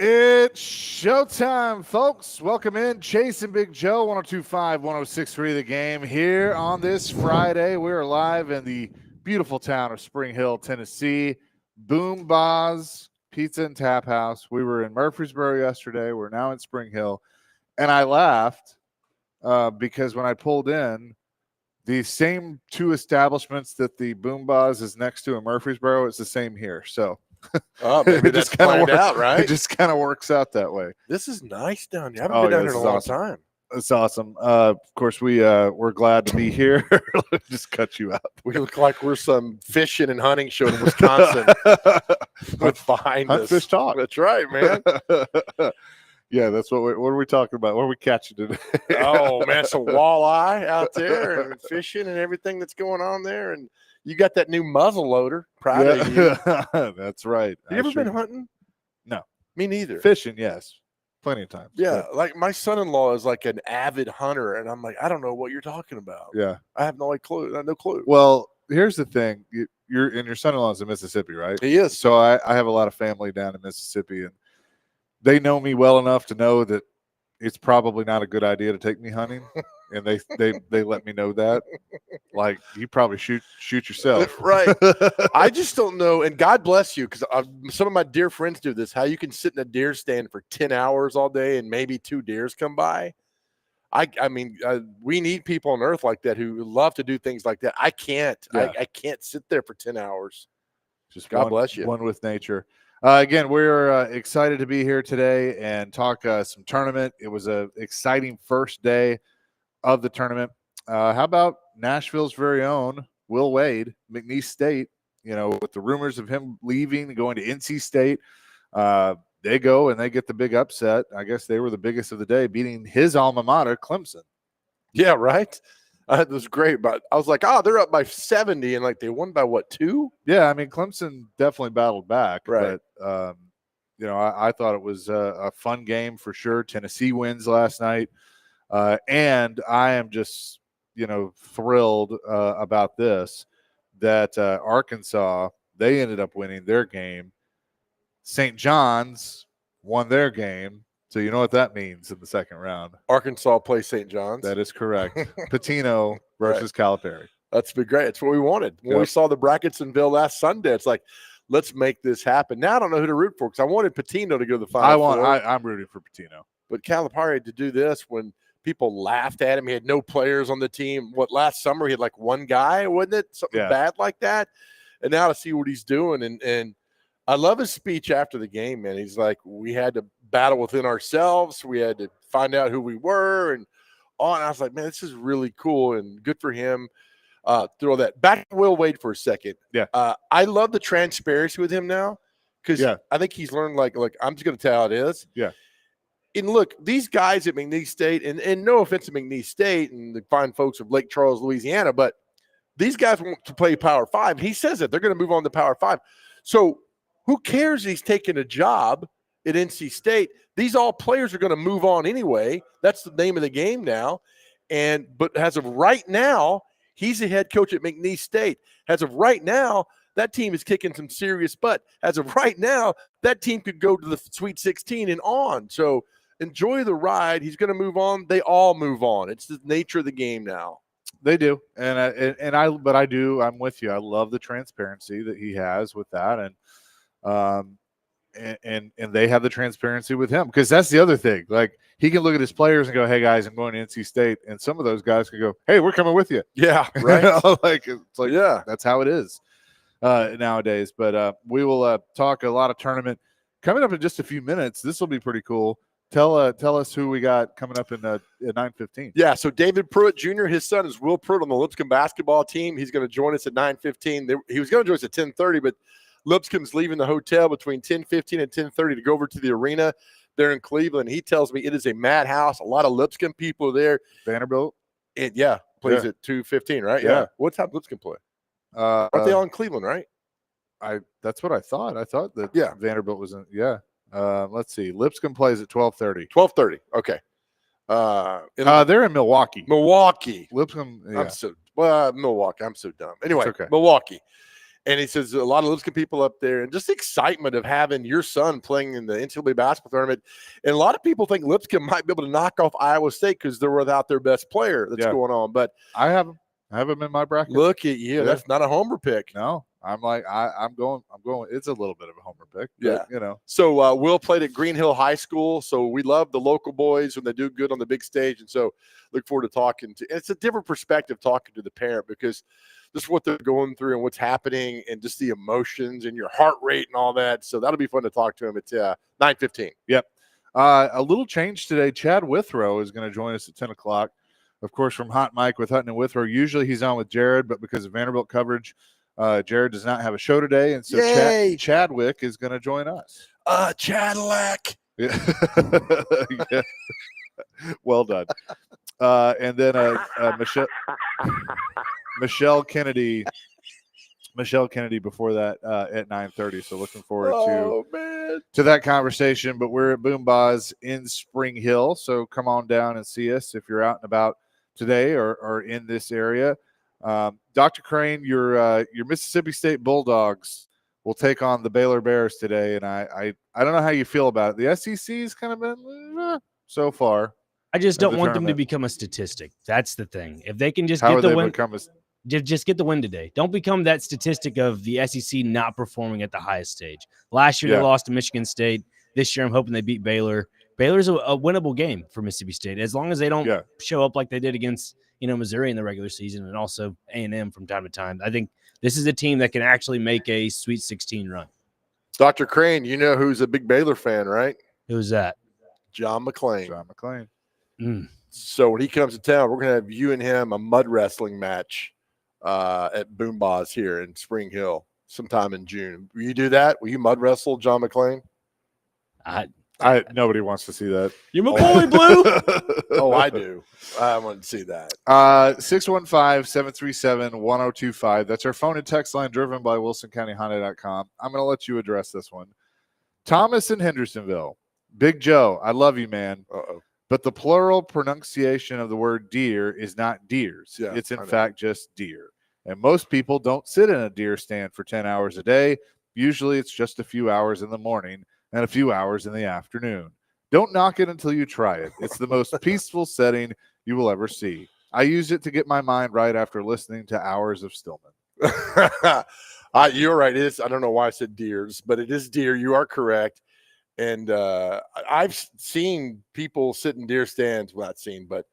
It's showtime, folks. Welcome in. Chase and Big Joe, 1025, 1063 The Game. Here on this Friday, we're live in the beautiful town of Spring Hill, Tennessee. Boom Baz Pizza and Tap House. We were in Murfreesboro yesterday. We're now in Spring Hill. And I laughed because when I pulled in, the same two establishments that the Boom Baz is next to in Murfreesboro, it's the same here. So oh, maybe it that's just kind of planned out, right? It just kind of works out that way. This is nice down here. I haven't been down here in a long time. It's awesome. Of course, we're glad to be here. Let me just cut you out. We look like we're some fishing and hunting show in Wisconsin. With behind Hunt, us. fish, talk. That's right, man. Yeah, that's what are we talking about? What are we catching today? Oh man, some walleye out there and fishing and everything that's going on there. And you got that new muzzle loader. Proud of you. That's right. You ever been hunting? No. Me neither. Fishing, yes. Plenty of times. Yeah, like my son-in-law is like an avid hunter, and I'm like, I don't know what you're talking about. Yeah. I have no clue. No clue. Well, here's the thing. Your son-in-law's in Mississippi, right? He is. So I have a lot of family down in Mississippi, and they know me well enough to know that it's probably not a good idea to take me hunting. And they let me know that. Like, you probably shoot yourself. Right. I just don't know. And God bless you, because some of my dear friends do this, how you can sit in a deer stand for 10 hours all day and maybe 2 deers come by. I mean, we need people on earth like that who love to do things like that. I can't. Yeah. I can't sit there for 10 hours. Just God bless you. One with nature. Again, we're excited to be here today and talk some tournament. It was an exciting first day of the tournament. How about Nashville's very own Will Wade, McNeese State? You know, with the rumors of him leaving and going to NC State, they go and they get the big upset. I guess they were the biggest of the day, beating his alma mater, Clemson. Yeah, right. It was great, but I was like, oh, they're up by 70, and like they won by what, 2? Yeah, I mean, Clemson definitely battled back, right? But you know, I thought it was a fun game for sure. Tennessee wins last night, and I am just, you know, thrilled about this, that Arkansas, they ended up winning their game. St. John's won their game. So you know what that means in the second round. Arkansas plays St. John's. That is correct. Patino versus Calipari. That's been great. It's what we wanted. When we saw the brackets in Bill last Sunday, it's like, let's make this happen. Now I don't know who to root for, because I wanted Patino to go to the Final Four. I'm rooting for Patino. But Calipari to do this when people laughed at him. He had no players on the team. What, last summer he had like one guy, wasn't it? Something bad like that. And now to see what he's doing. And I love his speech after the game, man. He's like, we had to battle within ourselves. We had to find out who we were and on. I was like, man, this is really cool and good for him. Through all that. Back to Will Wade for a second. Yeah. I love the transparency with him now, because I think he's learned, like I'm just going to tell how it is. Yeah. And look, these guys at McNeese State, and no offense to McNeese State and the fine folks of Lake Charles, Louisiana, but these guys want to play Power 5. He says that they're going to move on to Power 5. So who cares he's taking a job at NC State? These all players are going to move on anyway. That's the name of the game now. But as of right now, he's the head coach at McNeese State. As of right now, that team is kicking some serious butt. As of right now, that team could go to the Sweet 16 and on. So enjoy the ride. He's going to move on. They all move on. It's the nature of the game now. They do, but I'm with you. I love the transparency that he has with that, and they have the transparency with him, because that's the other thing. Like, he can look at his players and go, "Hey guys, I'm going to NC State," and some of those guys can go, "Hey, we're coming with you." Yeah, right. That's how it is nowadays. But we will talk a lot of tournament coming up in just a few minutes. This will be pretty cool. Tell us who we got coming up in at 9:15. Yeah, so David Pruitt Jr., his son is Will Pruitt on the Lipscomb basketball team. He's going to join us at 9:15. He was going to join us at 10:30, but Lipscomb's leaving the hotel between 10:15 and 10:30 to go over to the arena there in Cleveland. He tells me it is a madhouse. A lot of Lipscomb people are there. Vanderbilt? Plays at 2:15, right? Yeah. What time Lipscomb play? Aren't they all in Cleveland, right? That's what I thought. I thought that Vanderbilt was in. Yeah. Let's see. Lipscomb plays at 12:30. 12:30. Okay. They're in Milwaukee. Milwaukee. Lipscomb. Yeah. Milwaukee. I'm so dumb. Anyway, okay. Milwaukee. And he says a lot of Lipscomb people up there, and just the excitement of having your son playing in the NCAA basketball tournament. And a lot of people think Lipscomb might be able to knock off Iowa State because they're without their best player that's going on. But I have him in my bracket. Look at you. Yeah. That's not a homer pick. No, I'm like, I'm going. It's a little bit of a homer pick. Yeah. But, So Will played at Green Hill High School. So we love the local boys when they do good on the big stage. And so look forward to talking to, and it's a different perspective talking to the parent because just what they're going through and what's happening and just the emotions and your heart rate and all that. So that'll be fun to talk to him at 9:15. Yep. A little change today. Chad Withrow is going to join us at 10 o'clock. Of course, from Hot Mike with Hutton and Withrow. Usually he's on with Jared, but because of Vanderbilt coverage, Jared does not have a show today. And so Chadwick is going to join us. Chadillac. Yeah. Yeah. Well done. And then Michelle Kennedy before that at 9:30. So looking forward to that conversation. But we're at Boom Baz in Spring Hill, so come on down and see us if you're out and about today or in this area. Dr. Crane, your Mississippi State Bulldogs will take on the Baylor Bears today, and I don't know how you feel about it. The SEC's kind of been so far. I just don't want them to become a statistic. That's the thing. If they can just get the win, just get the win today. Don't become that statistic of the SEC not performing at the highest stage. Last year they lost to Michigan State. This year I'm hoping they beat Baylor. Baylor's a winnable game for Mississippi State as long as they don't show up like they did against Missouri in the regular season and also A&M from time to time. I think this is a team that can actually make a Sweet 16 run. Dr. Crane, you know who's a big Baylor fan, right? Who's that? John McClain. John McClain. So when he comes to town, we're going to have you and him a mud wrestling match at Boom Baz here in Spring Hill sometime in June. Will you do that? Will you mud wrestle John McClain? Nobody wants to see that. You're my boy, Blue. Oh, I do. I want to see that. 615-737-1025. That's our phone and text line driven by WilsonCountyHonda.com. I'm going to let you address this one. Thomas in Hendersonville. Big Joe, I love you, man. Uh-oh. But the plural pronunciation of the word deer is not deers. Yeah, it's in fact just deer. And most people don't sit in a deer stand for 10 hours a day. Usually it's just a few hours in the morning and a few hours in the afternoon. Don't knock it until you try it. It's the most peaceful setting you will ever see. I use it to get my mind right after listening to hours of Stillman. You're right. It is. I don't know why I said deers, but it is deer. You are correct. And I've seen people sit in deer stands, well, not seen, but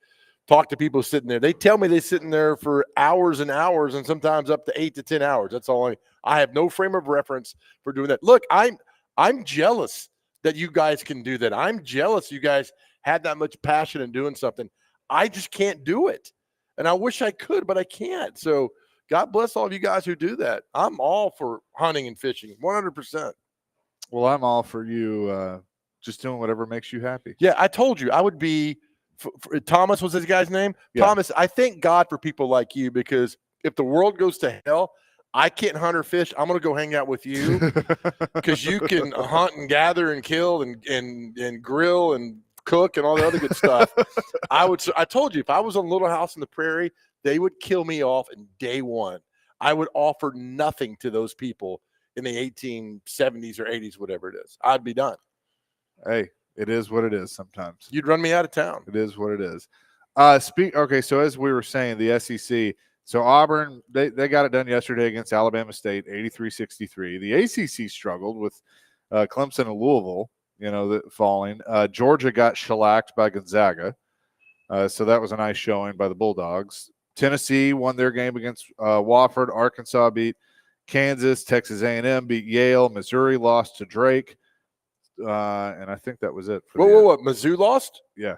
talk to people sitting there. They tell me they sit in there for hours and hours and sometimes up to 8 to 10 hours. That's all I have no frame of reference for doing that. Look, I'm jealous that you guys can do that. I'm jealous you guys had that much passion in doing something. I just can't do it. And I wish I could, but I can't. So God bless all of you guys who do that. I'm all for hunting and fishing, 100%. Well, I'm all for you just doing whatever makes you happy. Yeah, I told you I would be Thomas was his guy's name. Yeah. Thomas, I thank God for people like you because if the world goes to hell, I can't hunt or fish. I'm going to go hang out with you because you can hunt and gather and kill and grill and cook and all the other good stuff. I told you if I was on Little House on the Prairie, they would kill me off in day one. I would offer nothing to those people in the 1870s or 80s, whatever it is. I'd be done. Hey, it is what it is sometimes. You'd run me out of town. It is what it is. Okay, so as we were saying, the SEC, so Auburn, they got it done yesterday against Alabama State, 83-63. The ACC struggled with Clemson and Louisville, falling. Georgia got shellacked by Gonzaga. So that was a nice showing by the Bulldogs. Tennessee won their game against Wofford. Arkansas beat Kansas. Texas A&M beat Yale. Missouri lost to Drake. And I think that was it. What? Mizzou lost? Yeah.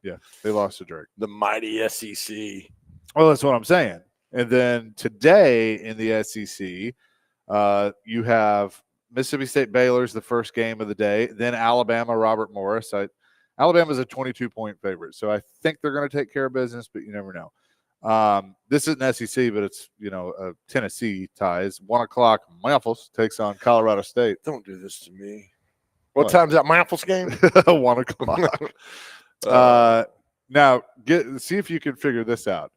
Yeah, they lost to Drake. The mighty SEC. Well, that's what I'm saying. And then today in the SEC, you have Mississippi State Baylor's the first game of the day. Then Alabama, Robert Morris. Alabama's a 22-point favorite, so I think they're going to take care of business, but you never know. This isn't SEC, but it's, Tennessee ties. 1 o'clock, Memphis takes on Colorado State. Don't do this to me. What time's that Memphis game? 1 o'clock. Now, see if you can figure this out.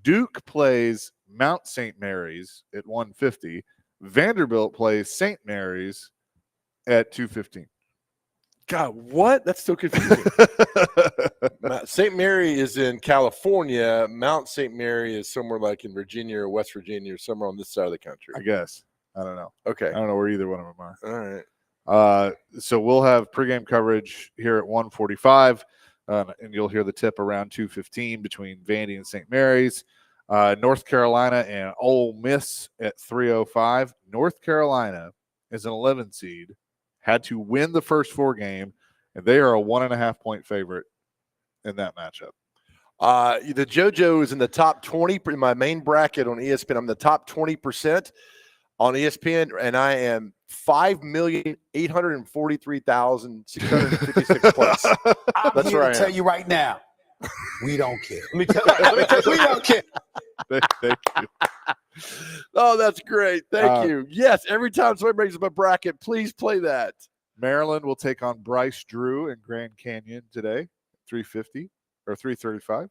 Duke plays Mount St. Mary's at 150. Vanderbilt plays St. Mary's at 215. God, what? That's so confusing. St. Mary is in California. Mount St. Mary is somewhere like in Virginia or West Virginia or somewhere on this side of the country. I guess. I don't know. Okay. I don't know where either one of them are. All right. So we'll have pregame coverage here at 1:45, and you'll hear the tip around 2:15 between Vandy and St. Mary's. North Carolina and Ole Miss at 3:05. North Carolina is an 11 seed, had to win the first 4 game, and they are a 1.5-point favorite in that matchup. The JoJo is in the top 20 in my main bracket on ESPN. I'm the top 20% on ESPN, and I am 5,843,656 points. That's right. Tell you right now, we don't care. Let me tell you, we don't care. Thank you. Oh, that's great. Thank you. Yes, every time somebody brings up a bracket, please play that. Maryland will take on Bryce Drew in Grand Canyon today, 350 or 335.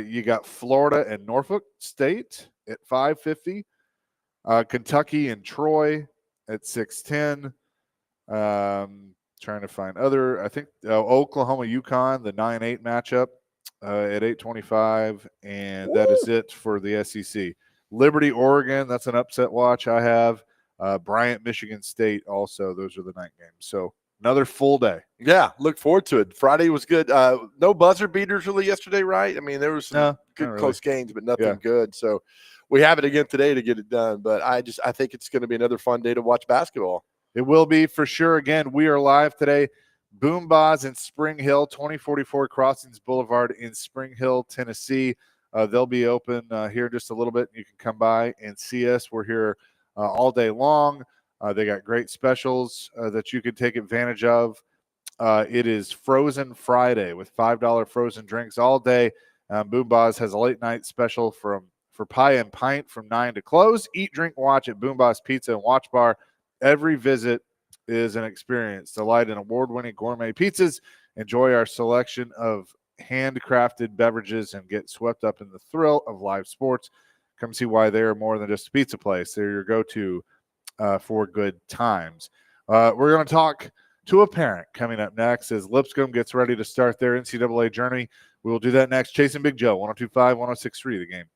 You got Florida and Norfolk State at 550. Kentucky and Troy at 610. Trying to find other. I think Oklahoma UConn, the 9-8 matchup at 825, and that is it for the SEC. Liberty Oregon, that's an upset watch I have. Bryant Michigan State also. Those are the night games. So another full day. Yeah, look forward to it. Friday was good. No buzzer beaters really yesterday, right? I mean, there was some good close games, but nothing good. So we have it again today to get it done. But I think it's going to be another fun day to watch basketball. It will be for sure. Again, we are live today. Boom Baz in Spring Hill, 2044 Crossings Boulevard in Spring Hill, Tennessee. They'll be open here just a little bit. You can come by and see us. We're here all day long. They got great specials that you can take advantage of. It is Frozen Friday with $5 frozen drinks all day. Boom Baz has a late night special for pie and pint from 9 to close. Eat, drink, watch at Boom Baz Pizza and Watch Bar. Every visit is an experience. Delight in award-winning gourmet pizzas. Enjoy our selection of handcrafted beverages and get swept up in the thrill of live sports. Come see why they are more than just a pizza place. They're your go-to for good times. We're going to talk to a parent coming up next as Lipscomb gets ready to start their NCAA journey. We will do that next. Chasing Big Joe, 102.5, 106.3 The Game.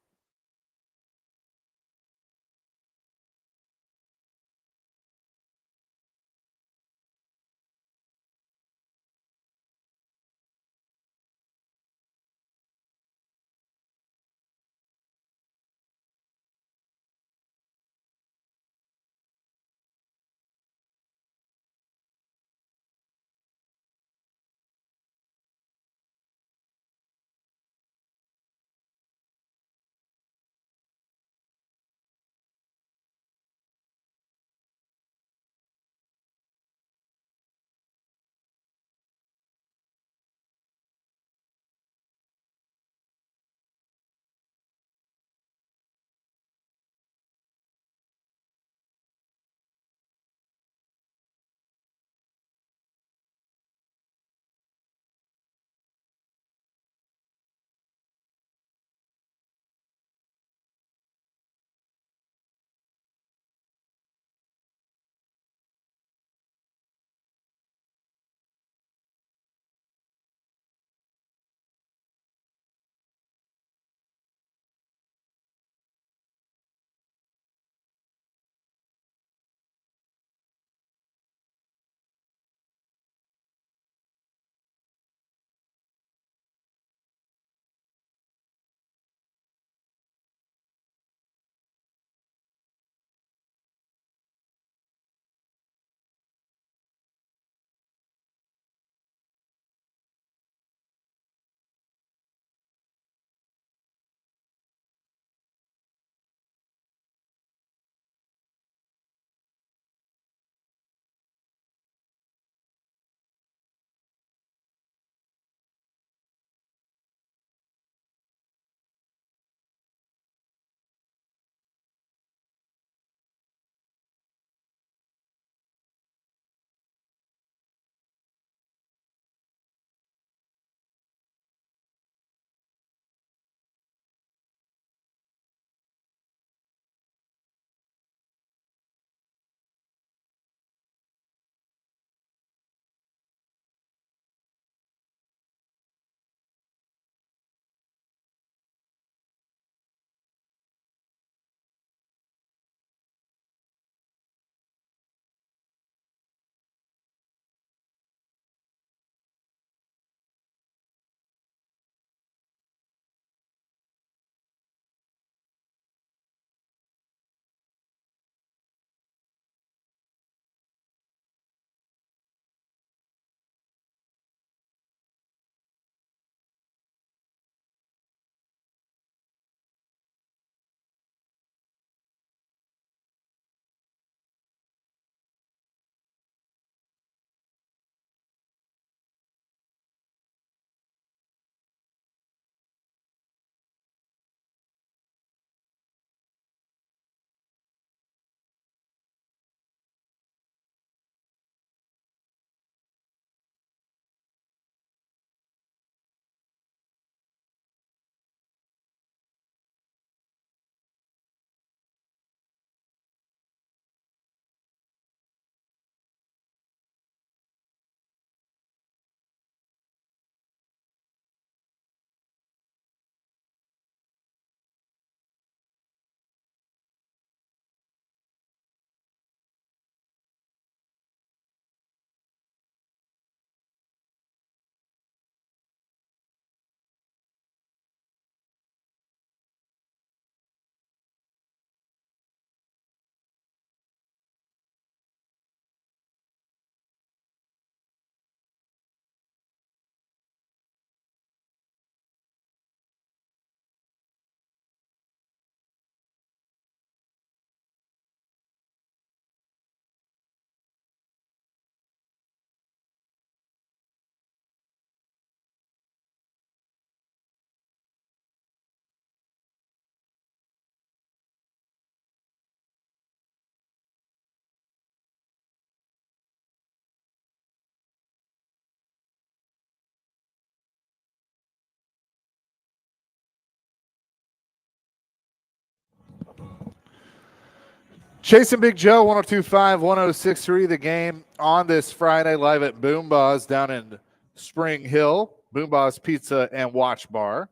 Chasing Big Joe, 102.5, 106.3, the game on this Friday, live at Boomba's down in Spring Hill. Boomba's Pizza and Watch Bar.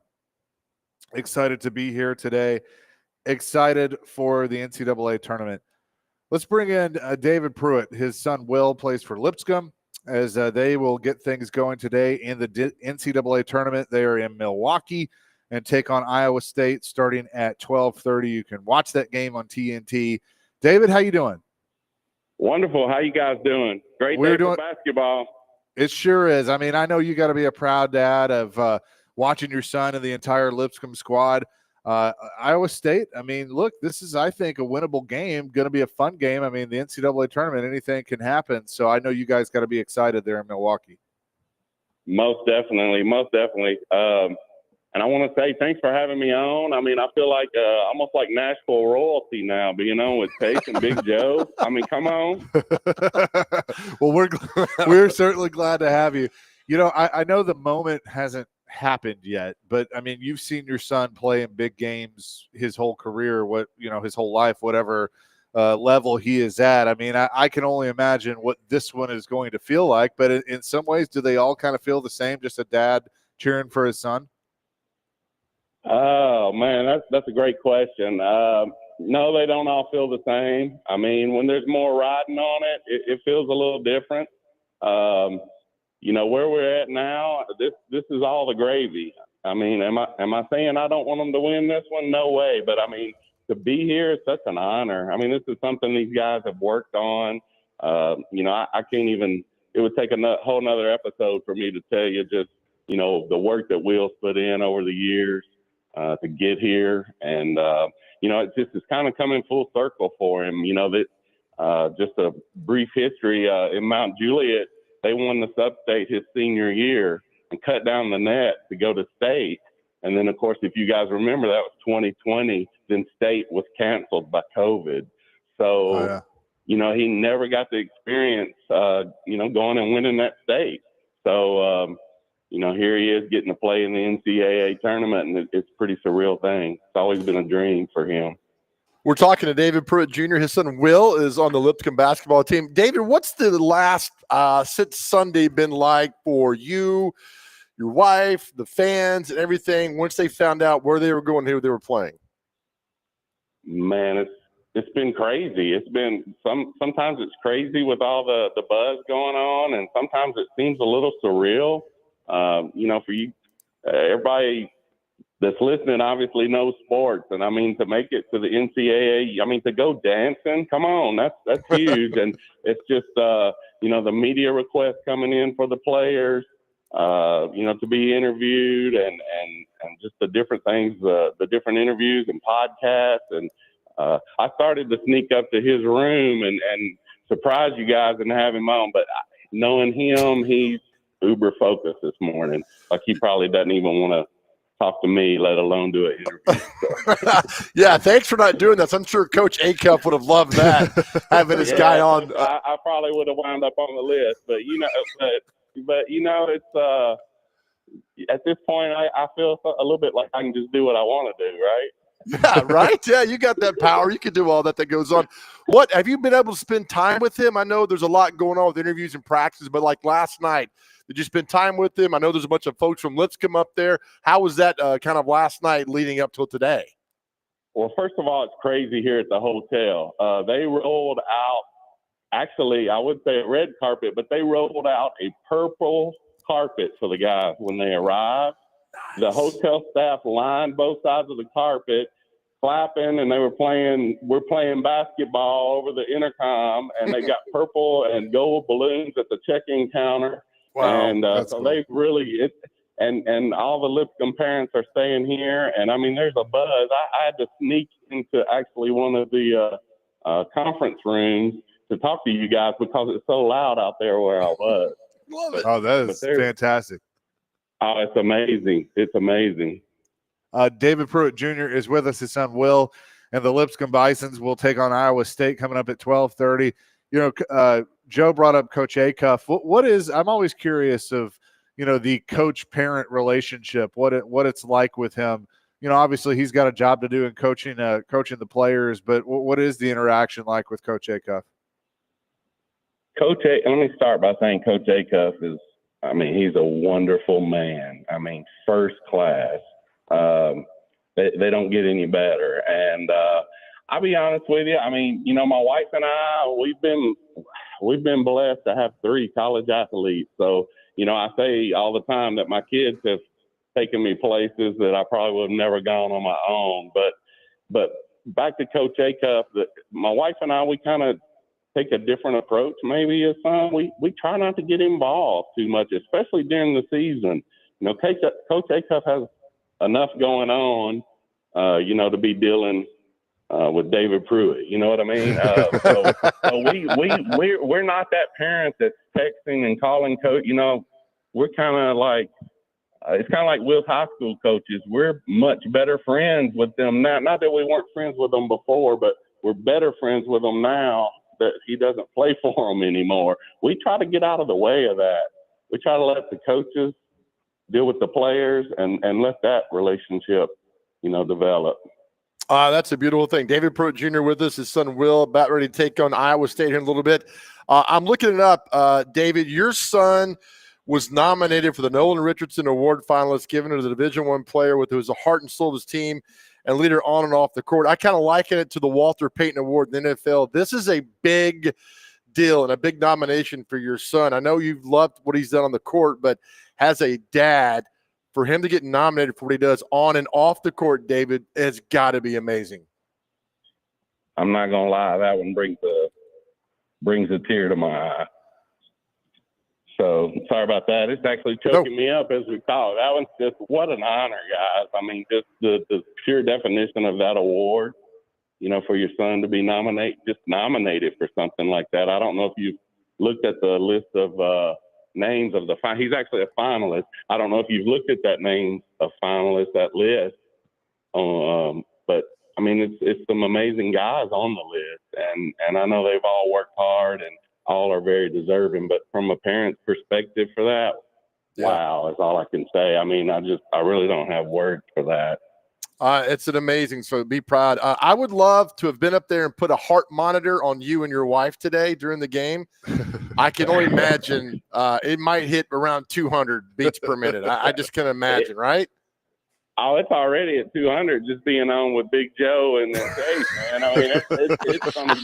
Excited to be here today. Excited for the NCAA tournament. Let's bring in David Pruitt. His son Will plays for Lipscomb as they will get things going today in the NCAA tournament. They are in Milwaukee and take on Iowa State starting at 12:30. You can watch that game on TNT. David, how you doing? Wonderful. How you guys doing? Great day for basketball. It sure is. I mean, I know you got to be a proud dad of watching your son and the entire Lipscomb squad. Iowa State, I mean, look, this is, I think, a winnable game, going to be a fun game. I mean, the NCAA tournament, anything can happen. So I know you guys got to be excited there in Milwaukee. Most definitely. And I want to say thanks for having me on. I mean, I feel like almost like Nashville royalty now, being on with Chase and Big Joe. I mean, come on. Well, we're certainly glad to have you. You know, I know the moment hasn't happened yet, but I mean, you've seen your son play in big games his whole career, his whole life, whatever level he is at. I mean, I can only imagine what this one is going to feel like, but in some ways, do they all kind of feel the same? Just a dad cheering for his son? Oh man, that's a great question. No, they don't all feel the same. I mean, when there's more riding on it feels a little different. You know, where we're at now, this is all the gravy. I mean, am I saying I don't want them to win this one? No way. But I mean, to be here is such an honor. I mean, this is something these guys have worked on. You know, I can't even. It would take a whole nother episode for me to tell you just, you know, the work that Will's put in over the years to get here, and you know, it's kind of coming full circle for him. You know, that just a brief history in Mount Juliet. They won the sub-state his senior year and cut down the net to go to state. And then, of course, if you guys remember, that was 2020. Then state was canceled by COVID. So, you know, he never got the experience, you know, going and winning that state. So, you know, here he is getting to play in the NCAA tournament, and it's a pretty surreal thing. It's always been a dream for him. We're talking to David Pruitt Jr. His son Will is on the Lipscomb basketball team. David, what's the last since Sunday been like for you, your wife, the fans, and everything once they found out where they were going, who they were playing? Man, it's been crazy. It's been sometimes it's crazy with all the buzz going on, and sometimes it seems a little surreal. You know, for you, everybody that's listening obviously knows sports, and I mean, to make it to the NCAA, I mean, to go dancing, come on, that's huge. And it's just you know, the media requests coming in for the players, you know, to be interviewed, and just the different things, the different interviews and podcasts. And I started to sneak up to his room and surprise you guys and have him on, but knowing him, he's uber focused this morning. Like, he probably doesn't even want to talk to me, let alone do an interview. So. Yeah, thanks for not doing that. So I'm sure Coach Acuff would have loved that, having this guy on. I probably would have wound up on the list, but you know, but you know, it's at this point, I feel a little bit like I can just do what I want to do, right? Yeah, right. Yeah, you got that power. You can do all that goes on. What have you been able to spend time with him? I know there's a lot going on with interviews and practices, but like last night, did you spend time with him? I know there's a bunch of folks from Lipscomb up there. How was that kind of last night leading up till today? Well, first of all, it's crazy here at the hotel. They rolled out, actually, I would say a red carpet, but they rolled out a purple carpet for the guys when they arrived. Nice. The hotel staff lined both sides of the carpet, clapping, and we're playing basketball over the intercom, and they got purple and gold balloons at the check-in counter. Wow, and so cool. They've really and all the Lipscomb parents are staying here, and I mean, there's a buzz. I had to sneak into actually one of the conference rooms to talk to you guys because it's so loud out there where I was. Love it. Oh, that is fantastic. Oh, it's amazing. It's amazing. David Pruitt Jr. is with us. His son Will, and the Lipscomb Bisons will take on Iowa State coming up at 12:30. You know, Joe brought up Coach Acuff. What is? I'm always curious of, you know, the coach-parent relationship. What it's like with him. obviously he's got a job to do in coaching the players, but what is the interaction like with Coach Acuff? Let me start by saying Coach Acuff he's a wonderful man. First class. They don't get any better. And I'll be honest with you. My wife and I, we've been blessed to have 3 college athletes. So, I say all the time that my kids have taken me places that I probably would have never gone on my own. But back to Coach Acuff, my wife and I, we kind of take a different approach. Maybe as son, we try not to get involved too much, especially during the season. Coach Acuff has enough going on, to be dealing with David Pruitt. You know what I mean? So we're not that parent that's texting and calling coach. We're kind of like it's kind of like Will's high school coaches. We're much better friends with them now. Not that we weren't friends with them before, but we're better friends with them now that he doesn't play for them anymore. We try to get out of the way of that. We try to let the coaches deal with the players and let that relationship, develop. That's a beautiful thing. David Pruitt Jr. with us, his son Will, about ready to take on Iowa State here in a little bit. I'm looking it up. David, your son was nominated for the Nolan Richardson Award finalist, given to the Division I player who was the heart and soul of his team and leader on and off the court. I kind of liken it to the Walter Payton Award in the NFL. This is a big deal and a big nomination for your son. I know you've loved what he's done on the court, but as a dad, for him to get nominated for what he does on and off the court, David, has got to be amazing. I'm not gonna lie, that one brings a tear to my eye. So sorry about that. It's actually choking me up as we talk. That one's just what an honor, guys. Just the pure definition of that award. For your son to be nominated for something like that. I don't know if you've looked at the list of names of he's actually a finalist. I don't know if you've looked at that name of finalists, that list. But it's some amazing guys on the list, and I know they've all worked hard and all are very deserving. But from a parent's perspective for that, wow, is all I can say. I really don't have words for that. It's an amazing, so be proud. I would love to have been up there and put a heart monitor on you and your wife today during the game. I can only imagine it might hit around 200 beats per minute. I just can imagine, right? Oh, it's already at 200 just being on with Big Joe and then Chase, man. It's something.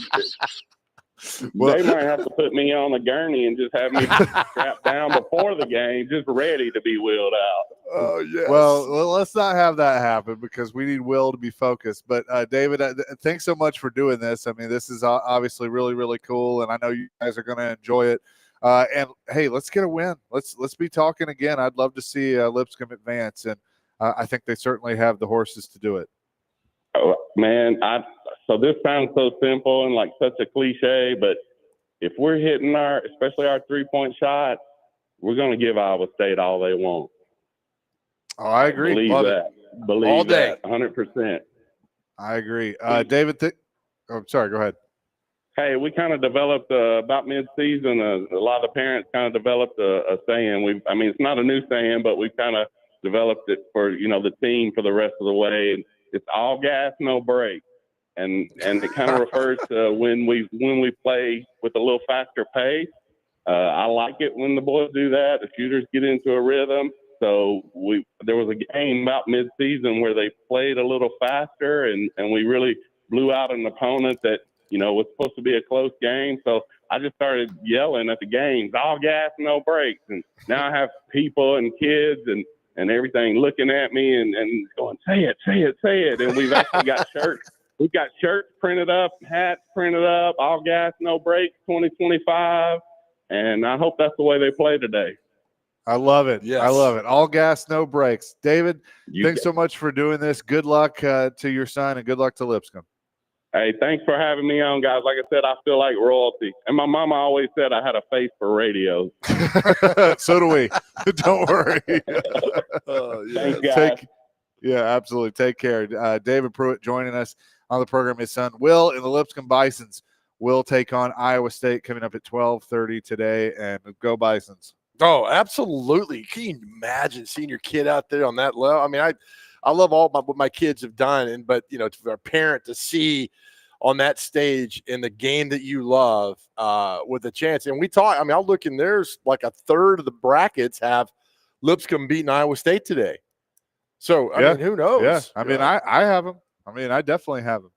Well, they might have to put me on a gurney and just have me strapped down before the game, just ready to be wheeled out. Oh, yes. Well, let's not have that happen because we need Will to be focused. But, David, thanks so much for doing this. This is obviously really, really cool, and I know you guys are going to enjoy it. And, hey, let's get a win. Let's be talking again. I'd love to see Lipscomb advance, and I think they certainly have the horses to do it. Oh, man, so this sounds so simple and like such a cliche, but if we're hitting especially our 3-point shot, we're going to give Iowa State all they want. Oh, I agree. Believe that. Believe all day. That 100%. I agree. David, sorry, go ahead. Hey, we kind of developed about mid-season, a lot of the parents kind of developed a saying. It's not a new saying, but we've kind of developed it for, the team for the rest of the way. It's all gas, no brakes. And it kind of refers to when we play with a little faster pace. I like it when the boys do that. The shooters get into a rhythm. So there was a game about mid-season where they played a little faster, and we really blew out an opponent that was supposed to be a close game. So I just started yelling at the games, all gas, no brakes. And now I have people and kids and everything looking at me and going, say it. And we've actually got shirts. We've got shirts printed up, hats printed up, all gas, no brakes, 2025. And I hope that's the way they play today. I love it. Yes. I love it. All gas, no brakes. David, thanks so much for doing this. Good luck to your son and good luck to Lipscomb. Hey, thanks for having me on, guys. Like I said, I feel like royalty. And my mama always said I had a face for radio. So do we. Don't worry. Thanks, guys. Absolutely. Take care. David Pruitt joining us on the program. His son, Will, and the Lipscomb Bisons will take on Iowa State coming up at 12:30 today. And go Bisons. Oh, absolutely. Can you imagine seeing your kid out there on that level? I love all what my kids have done, but for a parent to see on that stage in the game that you love with a chance. And we talk. I mean, I'll look in. There's like a third of the brackets have Lipscomb beating Iowa State today. So I mean, who knows? Yeah, I mean, I have them. I mean, I definitely have them.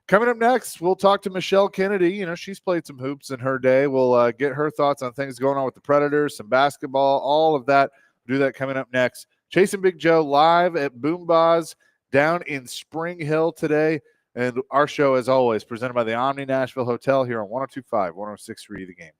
Coming up next, we'll talk to Michelle Kennedy. She's played some hoops in her day. We'll get her thoughts on things going on with the Predators, some basketball, all of that. We'll do that coming up next. Chasing Big Joe live at Boombaz down in Spring Hill today. And our show, as always, presented by the Omni Nashville Hotel here on 102.5, 106.3 The Game.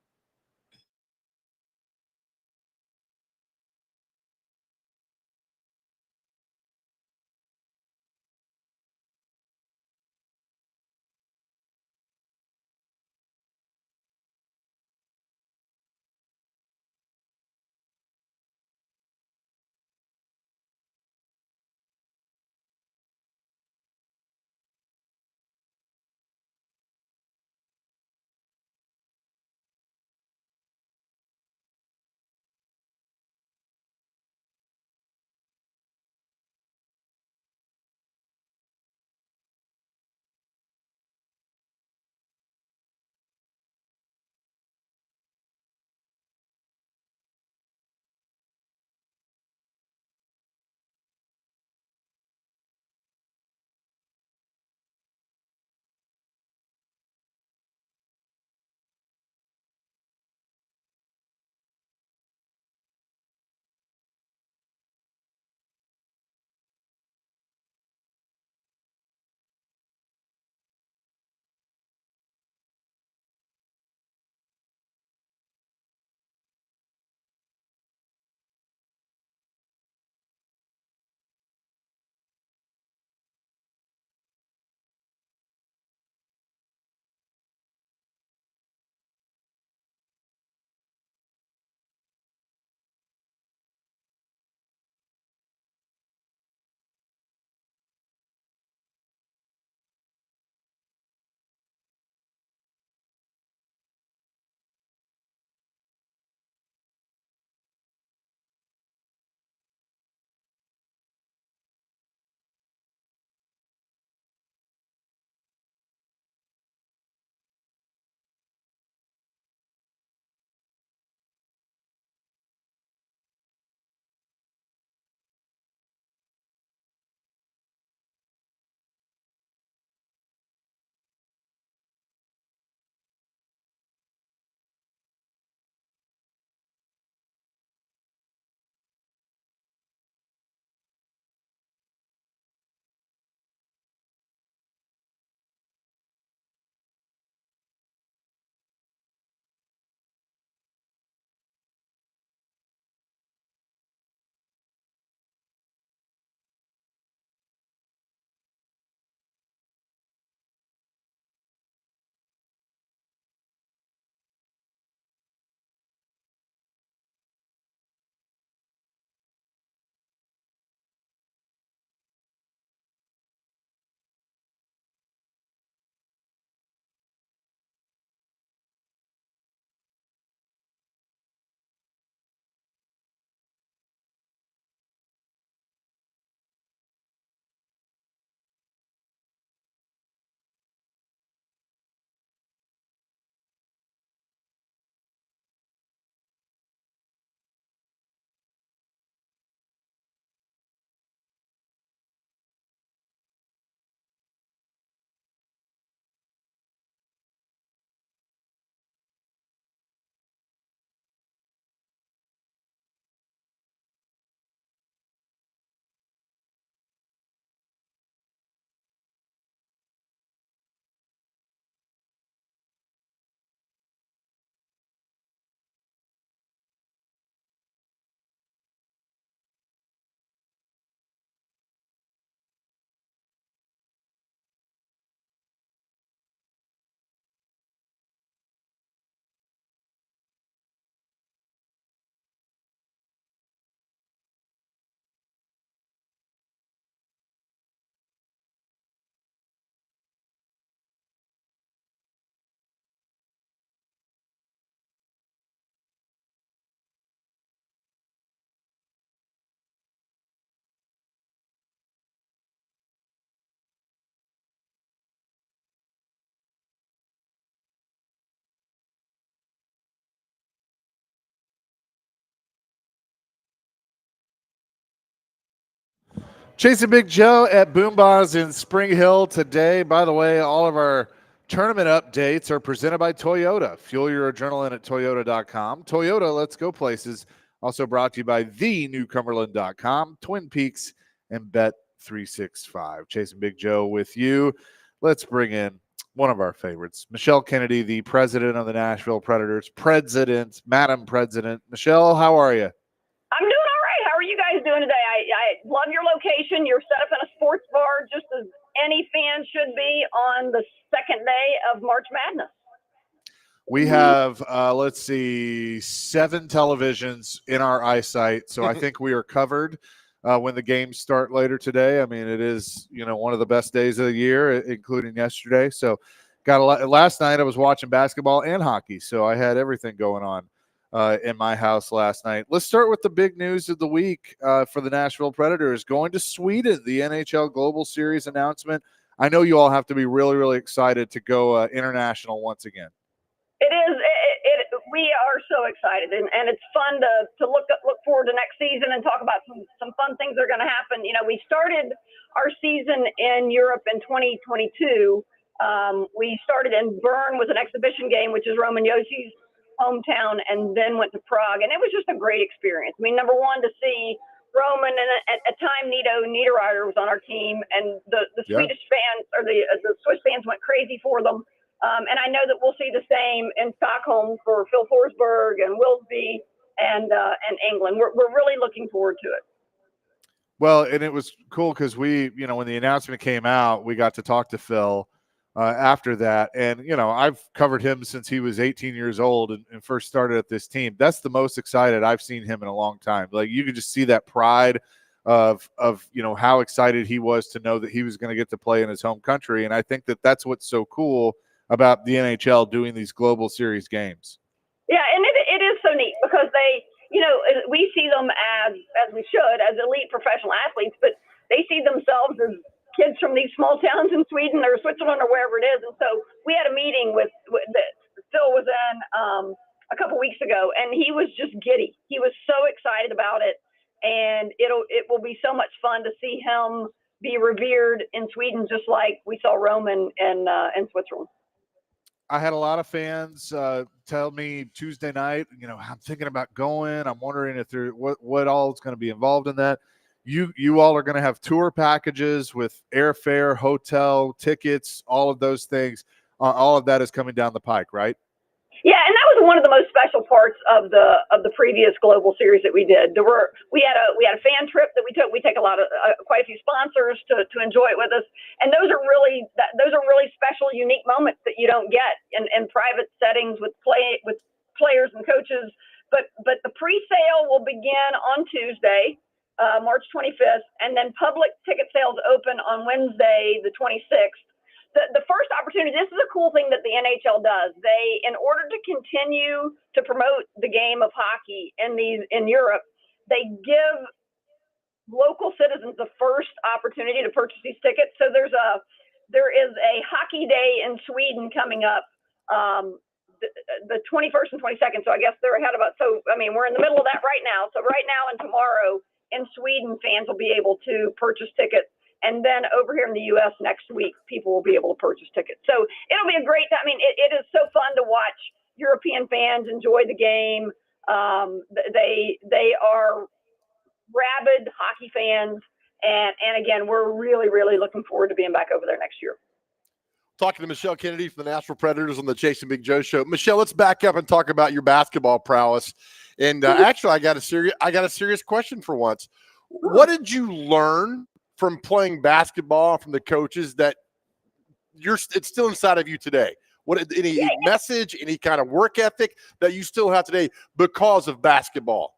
Chasing Big Joe at Boombahs in Spring Hill today. By the way, all of our tournament updates are presented by Toyota. Fuel your adrenaline at Toyota.com. Toyota, let's go places. Also brought to you by thenewcumberland.com, Twin Peaks, and Bet365. Chasing Big Joe with you. Let's bring in one of our favorites, Michelle Kennedy, the president of the Nashville Predators. Madam President. Michelle, how are you? I'm doing all right. How are you guys doing today? I love your location. You're set up in a sports bar just as any fan should be on the second day of March Madness. We have, 7 televisions in our eyesight, so I think we are covered when the games start later today. I mean, it is, one of the best days of the year, including yesterday. So got a lot. Last night I was watching basketball and hockey, so I had everything going on in my house last night. Let's start with the big news of the week for the Nashville Predators going to Sweden, the NHL Global Series announcement. I know you all have to be really, really excited to go international once again. It is. We are so excited, and it's fun to look forward to next season and talk about some fun things that are going to happen. We started our season in Europe in 2022. We started in Bern with an exhibition game, which is Roman Yoshi's hometown, and then went to Prague, and it was just a great experience. I mean, number one, to see Roman, and at a time Nito Niederreiter was on our team, and the Swedish fans, or the Swiss fans, went crazy for them. And I know that we'll see the same in Stockholm for Phil Forsberg and Wilsby and England. We're really looking forward to it. Well, and it was cool because we, when the announcement came out, we got to talk to Phil after that. And, I've covered him since he was 18 years old and first started at this team. That's the most excited I've seen him in a long time. Like, you could just see that pride of how excited he was to know that he was going to get to play in his home country. And I think that that's what's so cool about the NHL doing these global series games. Yeah, and it is so neat because they, we see them as we should, as elite professional athletes, but they see themselves as kids from these small towns in Sweden or Switzerland or wherever it is. And so we had a meeting that Phil was in a couple weeks ago, and he was just giddy. He was so excited about it, and it will be so much fun to see him be revered in Sweden, just like we saw Roman in Switzerland. I had a lot of fans tell me Tuesday night, I'm thinking about going. I'm wondering if what all is going to be involved in that. You all are going to have tour packages with airfare, hotel, tickets, all of those things. All of that is coming down the pike, right? Yeah, and that was one of the most special parts of the previous global series that we did. We had a fan trip that we took. We take quite a few sponsors to enjoy it with us, and those are really special, unique moments that you don't get in private settings with players and coaches. But the pre-sale will begin on Tuesday, March 25th, and then public ticket sales open on Wednesday, the 26th. The first opportunity, this is a cool thing that the NHL does. They, in order to continue to promote the game of hockey in Europe, they give local citizens the first opportunity to purchase these tickets. So there is a hockey day in Sweden coming up, the 21st and 22nd. So I guess they're ahead of us. So, we're in the middle of that right now. So right now and tomorrow in Sweden, fans will be able to purchase tickets. And then over here in the U.S. next week, people will be able to purchase tickets. So it'll be a great time. It is so fun to watch European fans enjoy the game. They are rabid hockey fans. And again, we're really, really looking forward to being back over there next year. Talking to Michelle Kennedy from the Nashville Predators on the Chasing Big Joe show. Michelle, let's back up and talk about your basketball prowess. And actually, I got a serious question for once. What did you learn from playing basketball, from the coaches, that it's still inside of you today? Any message, any kind of work ethic that you still have today because of basketball?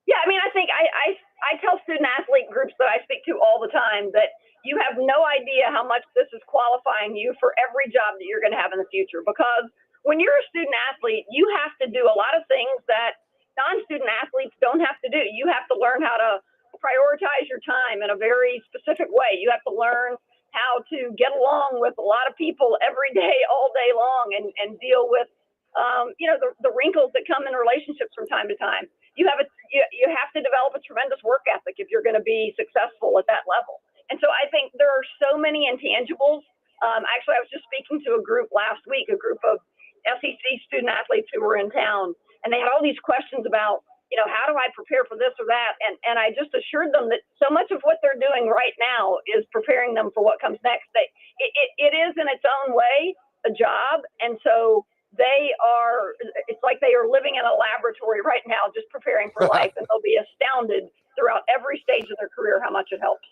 Yeah, I think I tell student athlete groups that I speak to all the time that you have no idea how much this is qualifying you for every job that you're going to have in the future. Because when you're a student athlete, you have to do a lot of things that non-student athletes don't have to do. You have to learn how to prioritize your time in a very specific way. You have to learn how to get along with a lot of people every day, all day long, and deal with, the wrinkles that come in relationships from time to time. you have to develop a tremendous work ethic if you're going to be successful at that level. And so I think there are so many intangibles. Actually, I was just speaking to a group last week, a group of SEC student athletes who were in town, and they had all these questions about, how do I prepare for this or that? And I just assured them that so much of what they're doing right now is preparing them for what comes next. It is in its own way a job. And so it's like they are living in a laboratory right now, just preparing for life. And they'll be astounded throughout every stage of their career how much it helps.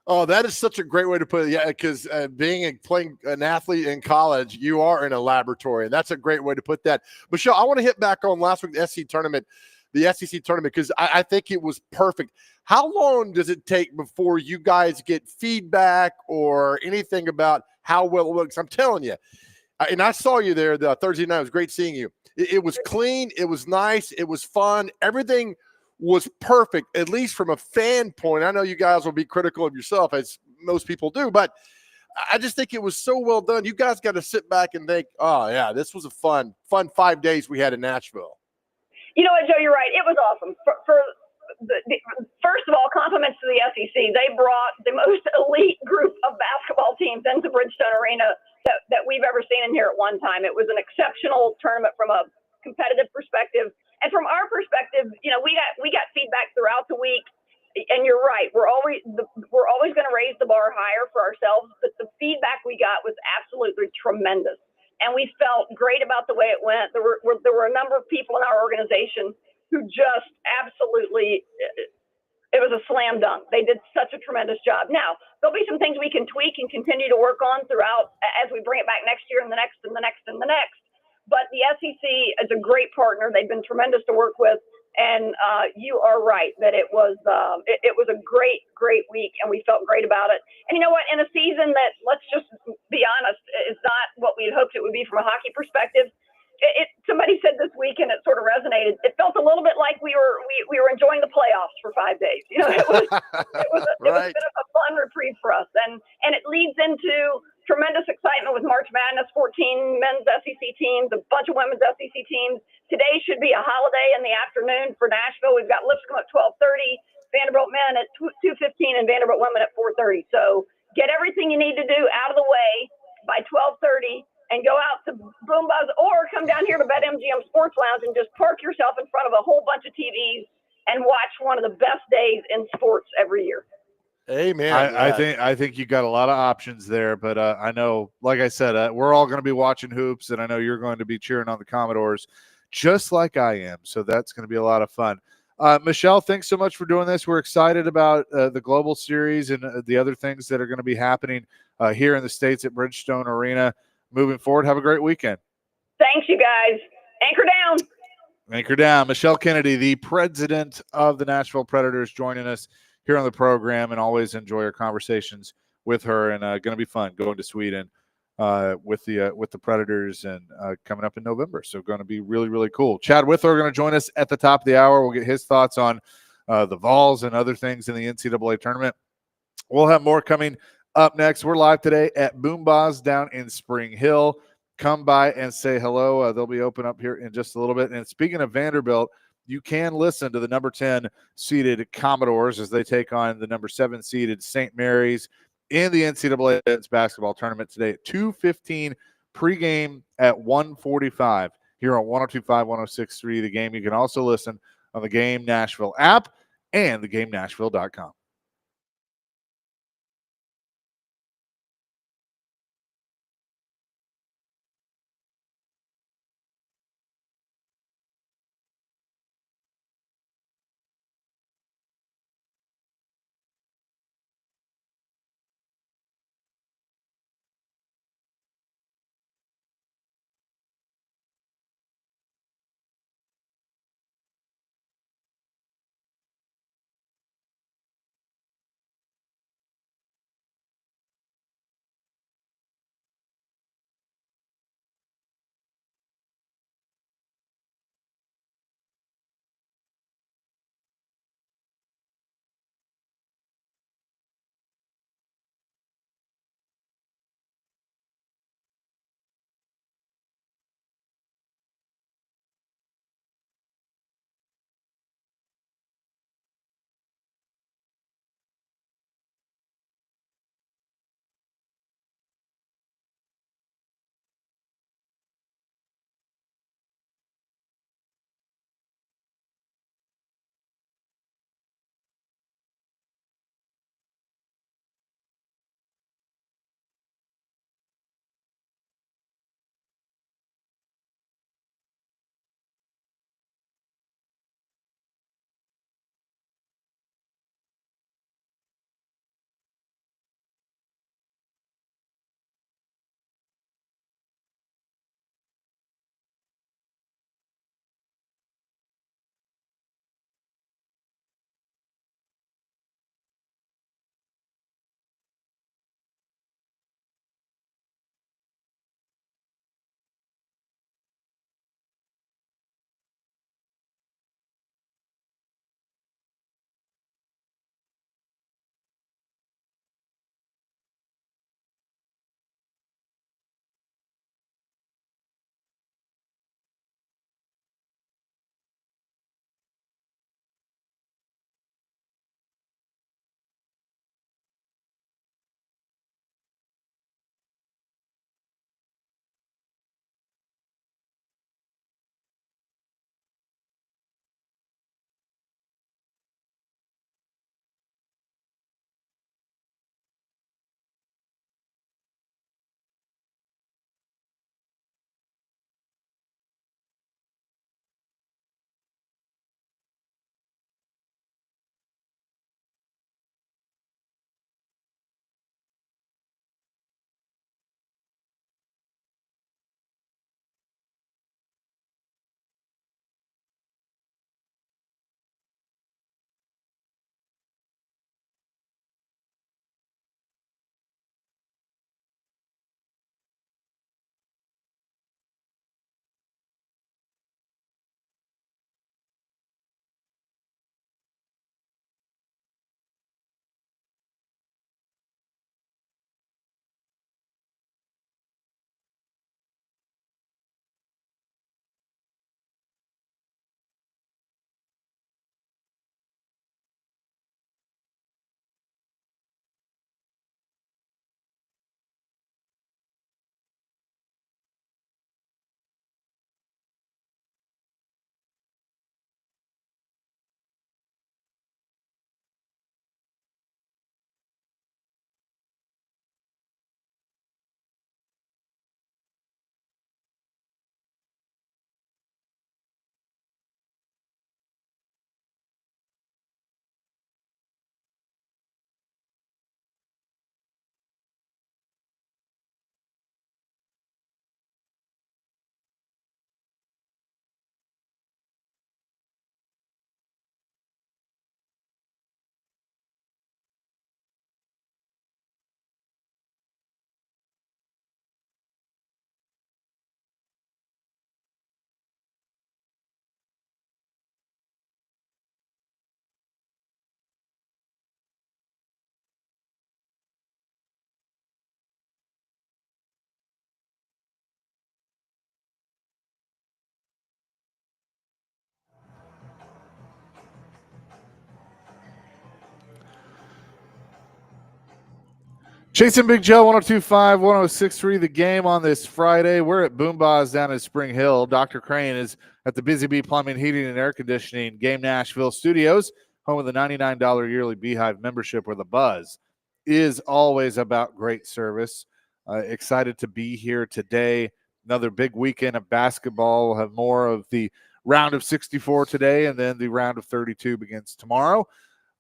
Oh, that is such a great way to put it. Yeah, because playing an athlete in college, you are in a laboratory, and that's a great way to put that. Michelle, I want to hit back on last week, the SEC tournament, because I think it was perfect. How long does it take before you guys get feedback or anything about how well it looks? I'm telling you, and I saw you there the Thursday night. It was great seeing you. It was clean. It was nice. It was fun. Everything was perfect, at least from a fan point. I know you guys will be critical of yourself, as most people do, but I just think it was so well done. You guys got to sit back and think, oh, yeah, this was a fun 5 days we had in Nashville. You know what, Joe, you're right. It was awesome. First of all, compliments to the SEC. They brought the most elite group of basketball teams into Bridgestone Arena that we've ever seen in here at one time. It was an exceptional tournament from a competitive perspective. And from our perspective, we got feedback throughout the week, and you're right. We're always going to raise the bar higher for ourselves, but the feedback we got was absolutely tremendous, and we felt great about the way it went. There were a number of people in our organization who just absolutely, it was a slam dunk. They did such a tremendous job. Now there'll be some things we can tweak and continue to work on throughout as we bring it back next year and the next and the next and the next. But the SEC is a great partner. They've been tremendous to work with. And you are right that it was a great week, and we felt great about it. And you know what? In a season that, let's just be honest, is not what we had hoped it would be from a hockey perspective. Somebody said this week, and it sort of resonated. It felt a little bit like we were enjoying the playoffs for 5 days. It was a bit of a fun reprieve for us, and it leads into tremendous excitement with March Madness. 14 men's SEC teams, a bunch of women's SEC teams. Today should be a holiday in the afternoon for Nashville. We've got Lipscomb at 12:30, Vanderbilt men at 2:15, and Vanderbilt women at 4:30. So get everything you need to do out of the way by 12:30. And go out to Boom Buzz, or come down here to BetMGM Sports Lounge and just park yourself in front of a whole bunch of TVs and watch one of the best days in sports every year. Amen. I think you got a lot of options there, but I know, like I said, we're all going to be watching hoops, and I know you're going to be cheering on the Commodores just like I am. So that's going to be a lot of fun. Michelle, thanks so much for doing this. We're excited about the Global Series and the other things that are going to be happening here in the States at Bridgestone Arena. Moving forward, have a great weekend. Thanks, you guys. Anchor down. Anchor down. Michelle Kennedy, the president of the Nashville Predators, joining us here on the program, and always enjoy our conversations with her. And going to be fun going to Sweden with the Predators and coming up in November. So going to be really, really cool. Chad Withrow going to join us at the top of the hour. We'll get his thoughts on the Vols and other things in the NCAA tournament. We'll have more coming up next. We're live today at Boom Buzz down in Spring Hill. Come by and say hello. They'll be open up here in just a little bit. And speaking of Vanderbilt, you can listen to the number 10 seeded Commodores as they take on the number 7 seeded St. Mary's in the NCAA men's basketball tournament today at 2:15, pregame at 1:45 here on 102.5, 106.3 The Game. You can also listen on the Game Nashville app and theGameNashville.com. Chasing Big Joe, 102.5, 106.3, the game on this Friday. We're at Boomba's down in Spring Hill. Dr. Crane is at the Busy Bee Plumbing, Heating, and Air Conditioning Game Nashville Studios, home of the $99 yearly Beehive membership, where the buzz is always about great service. Excited to be here today. Another big weekend of basketball. We'll have more of the round of 64 today, and then the round of 32 begins tomorrow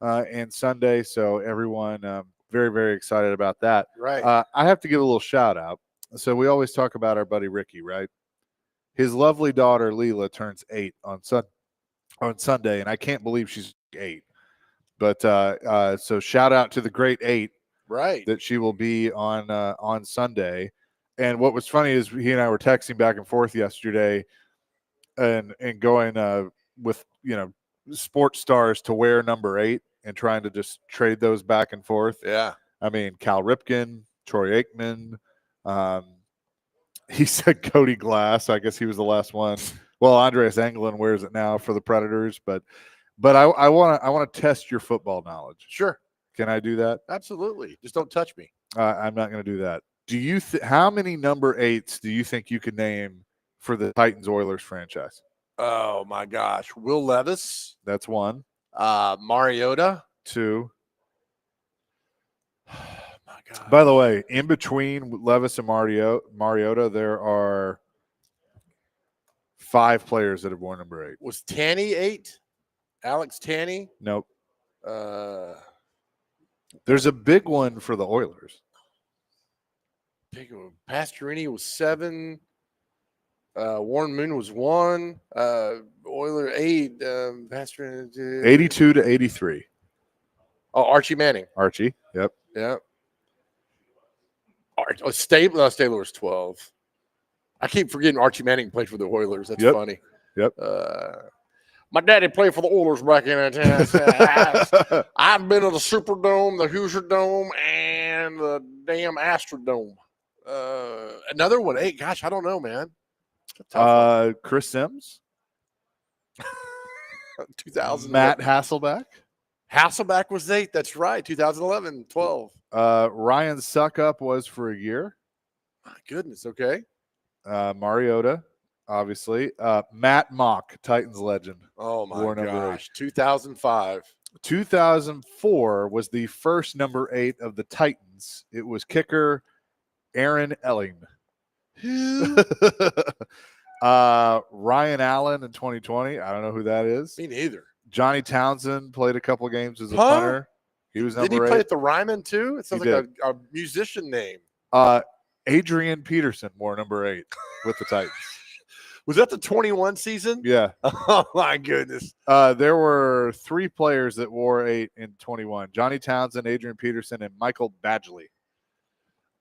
and Sunday. So everyone very, very excited about that. Right. I have to give a little shout out. So we always talk about our buddy Ricky, right? His lovely daughter Leela turns 8 on Sunday, and I can't believe she's 8. But so shout out to the great 8, right? That she will be on Sunday. And what was funny is he and I were texting back and forth yesterday, and going with sports stars to wear number 8 and trying to just trade those back and forth. Yeah. I mean, Cal Ripken, Troy Aikman. He said Cody Glass. I guess he was the last one. Well, Andreas Englund wears it now for the Predators, but I want to test your football knowledge. Sure. Can I do that? Absolutely. Just don't touch me. I'm not going to do that. Do you how many number 8s do you think you could name for the Titans Oilers franchise? Oh my gosh. Will Levis. That's 1. Mariota. 2. Oh my God. By the way, in between Levis and Mariota, there are 5 players that have worn number 8. Was Tanny 8? Alex Tanny? Nope. There's a big one for the Oilers. Big one. Pastorini was 7. Warren Moon was 1. Oiler 8. Pastorini 82 to 83. Oh, Archie Manning. Archie. Yep. Yeah. Stabler was 12. I keep forgetting Archie Manning played for the Oilers. That's funny. Yep. My daddy played for the Oilers back in the day. I've been to the Superdome, the Hoosier Dome, and the damn Astrodome. Another one. Hey, gosh, I don't know, man. Chris Sims. 2000. Matt Hasselbeck. Hasselbeck was 8. That's right. 2011, 12. Ryan Suckup was for a year. My goodness. Okay. Mariota, obviously. Matt Mock, Titans legend. Oh, my gosh. 2005. 2004 was the first number 8 of the Titans. It was kicker Aaron Elling. Ryan Allen in 2020. I don't know who that is. Me neither. Johnny Townsend played a couple of games as a punter. He was number 8. Did he play at the Ryman too? It sounds like a musician name. Adrian Peterson wore number 8 with the Titans. Was that the 21 season? Yeah. Oh, my goodness. There were 3 players that wore 8 in 21. Johnny Townsend, Adrian Peterson, and Michael Badgley.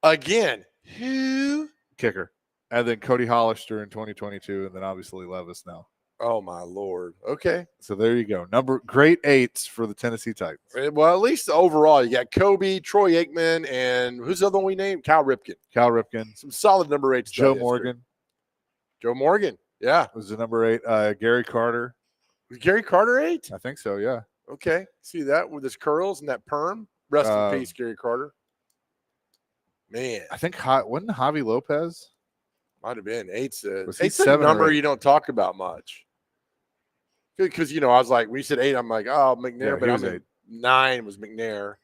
Again. Who? Kicker. And then Cody Hollister in 2022, and then obviously Levis now. Oh, my Lord. Okay. So there you go. Great 8s for the Tennessee Titans. Well, at least overall, you got Kobe, Troy Aikman, and who's the other one we named? Cal Ripken. Some solid number 8s. Joe Morgan. Joe Morgan. Yeah. Was the number 8. Gary Carter. Was Gary Carter 8? I think so, yeah. Okay. See that with his curls and that perm? Rest in peace, Gary Carter. Man. I think, wasn't Javi Lopez? Might have been. 8's a number you don't talk about much. Because, I was like, when you said 8, I'm like, oh, McNair. Yeah, but I mean, 9 was McNair.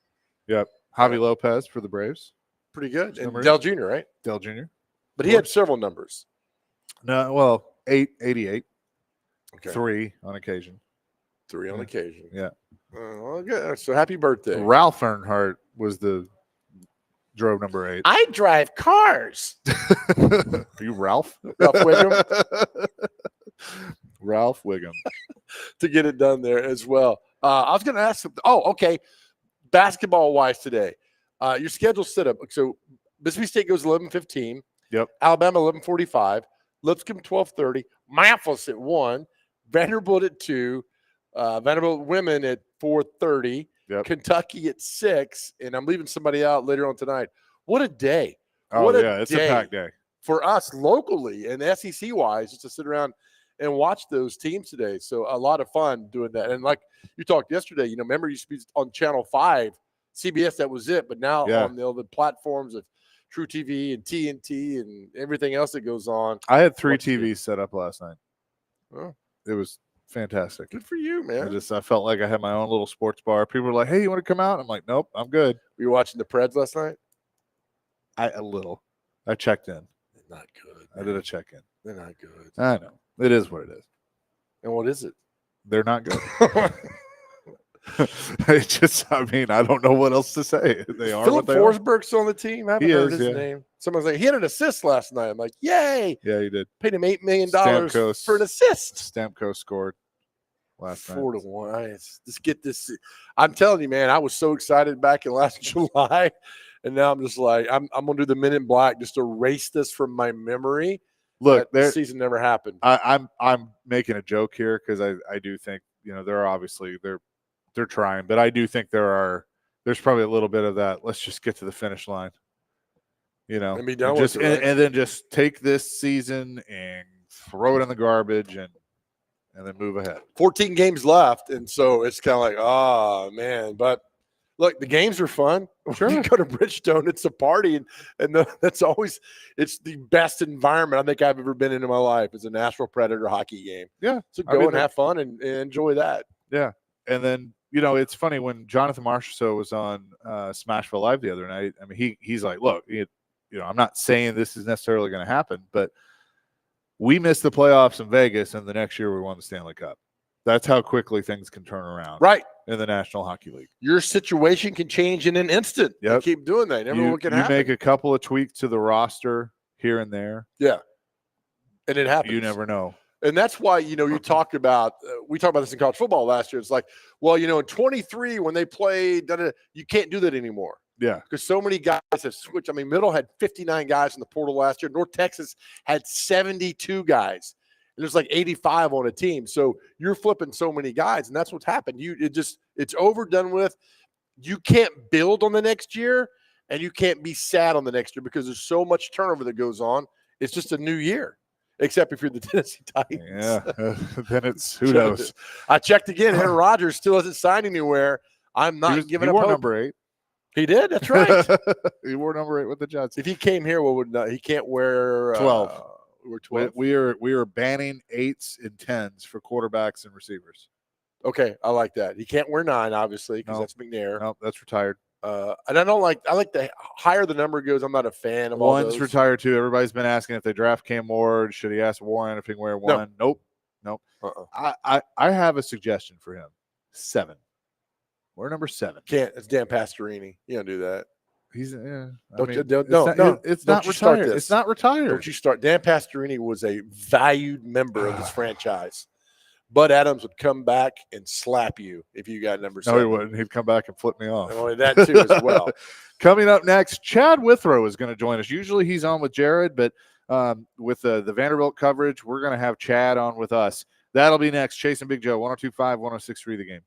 Yep. Javi Lopez for the Braves. Pretty good. And Dell Jr., right? Dell Jr. But he had several numbers. No, well, 8, 88. Okay. 3 on occasion. 3 on occasion. Yeah. Well, good. So happy birthday. Ralph Earnhardt drove number 8. I drive cars. Are you Ralph? Ralph Wiggum. Ralph Wiggum. To get it done there as well. I was going to ask something. Oh, okay. Basketball-wise today, your schedule's set up. So Mississippi State goes 11:15. Yep. Alabama 11:45. Lipscomb 12:30. Memphis at 1. Vanderbilt at 2. Vanderbilt women at 4:30. Yep. Kentucky at 6. And I'm leaving somebody out later on tonight. What a day. Oh, yeah. It's a packed day. For us locally and SEC-wise, just to sit around and watch those teams today. So a lot of fun doing that. And like you talked yesterday, remember you used to be on Channel 5 CBS, that was it. But now Yeah. on the platforms of True TV and TNT and everything else that goes on. I had 3 TVs set up last night. Oh. It was fantastic. Good for you, man. I felt like I had my own little sports bar. People were like, "Hey, you want to come out?" I'm like, "Nope, I'm good." Were you watching the Preds last night? A little. I checked in. They're not good. I did a check in. They're not good. I know. It is what it is. And what is it? They're not good. I mean, I don't know what else to say. They are Philip what they Forsberg's on the team. I haven't heard his yeah. name. Someone's like, he had an assist last night. I'm like, yay. Yeah, he did. Paid him $8 million Stamkos- for an assist. Stamkos scored last night. 4-1. Let's get this. I'm telling you, man, I was so excited back in last July. And now I'm just like, I'm going to do the Men in Black just to erase this from my memory. Look, this season never happened. I'm making a joke here because I do think, they're obviously they're trying, but I do think there's probably a little bit of that. Let's just get to the finish line, and be done with it, right? and then just take this season and throw it in the garbage and then move ahead. 14 games left, and so it's kind of like, oh man. But look, the games are fun. Sure. You go to Bridgestone, it's a party, and it's the best environment I think I've ever been in my life. Is a Nashville Predator hockey game. Yeah, so go and have fun and enjoy that. Yeah, and then it's funny when Jonathan Marchessault was on Smashville Live the other night. I mean, he's like, look, I'm not saying this is necessarily going to happen, but we missed the playoffs in Vegas, and the next year we won the Stanley Cup. That's how quickly things can turn around, right? In the National Hockey League, your situation can change in an instant. Yep. Keep doing that. Never what can happen. You make a couple of tweaks to the roster here and there. Yeah, and it happens. You never know. And that's why, you talk about, we talked about this in college football last year. It's like, well, in 23, when they play, you can't do that anymore. Yeah. Because so many guys have switched. I mean, Middle had 59 guys in the portal last year. North Texas had 72 guys. And there's like 85 on a team. So you're flipping so many guys. And that's what's happened. It's overdone with. You can't build on the next year, and you can't be sad on the next year because there's so much turnover that goes on. It's just a new year. Except if you're the Tennessee Titans. Yeah, then it's who knows. I checked again. Aaron Rodgers still hasn't signed anywhere. I'm not giving up hope. He wore number 8. He did. That's right. He wore number 8 with the Jets. If he came here, what would he can't wear 12? We're 12. We are banning 8s and 10s for quarterbacks and receivers. Okay, I like that. He can't wear 9, obviously, because that's McNair. No, that's retired. And I like the higher the number goes. I'm not a fan of all those. One's retired too. Everybody's been asking if they draft Cam Ward. Should he ask Warren if he can wear 1? Nope. I have a suggestion for him. 7. We're number 7. Can't. It's Dan Pastorini. You don't do that. He's It's not retired. It's not retired. Don't you start. Dan Pastorini was a valued member of this franchise. Bud Adams would come back and slap you if you got number 7. No, he wouldn't. He'd come back and flip me off. Only that too as well. Coming up next, Chad Withrow is going to join us. Usually he's on with Jared, but with the Vanderbilt coverage, we're going to have Chad on with us. That'll be next. Chasing Big Joe, 102.5, 106.3 The Game.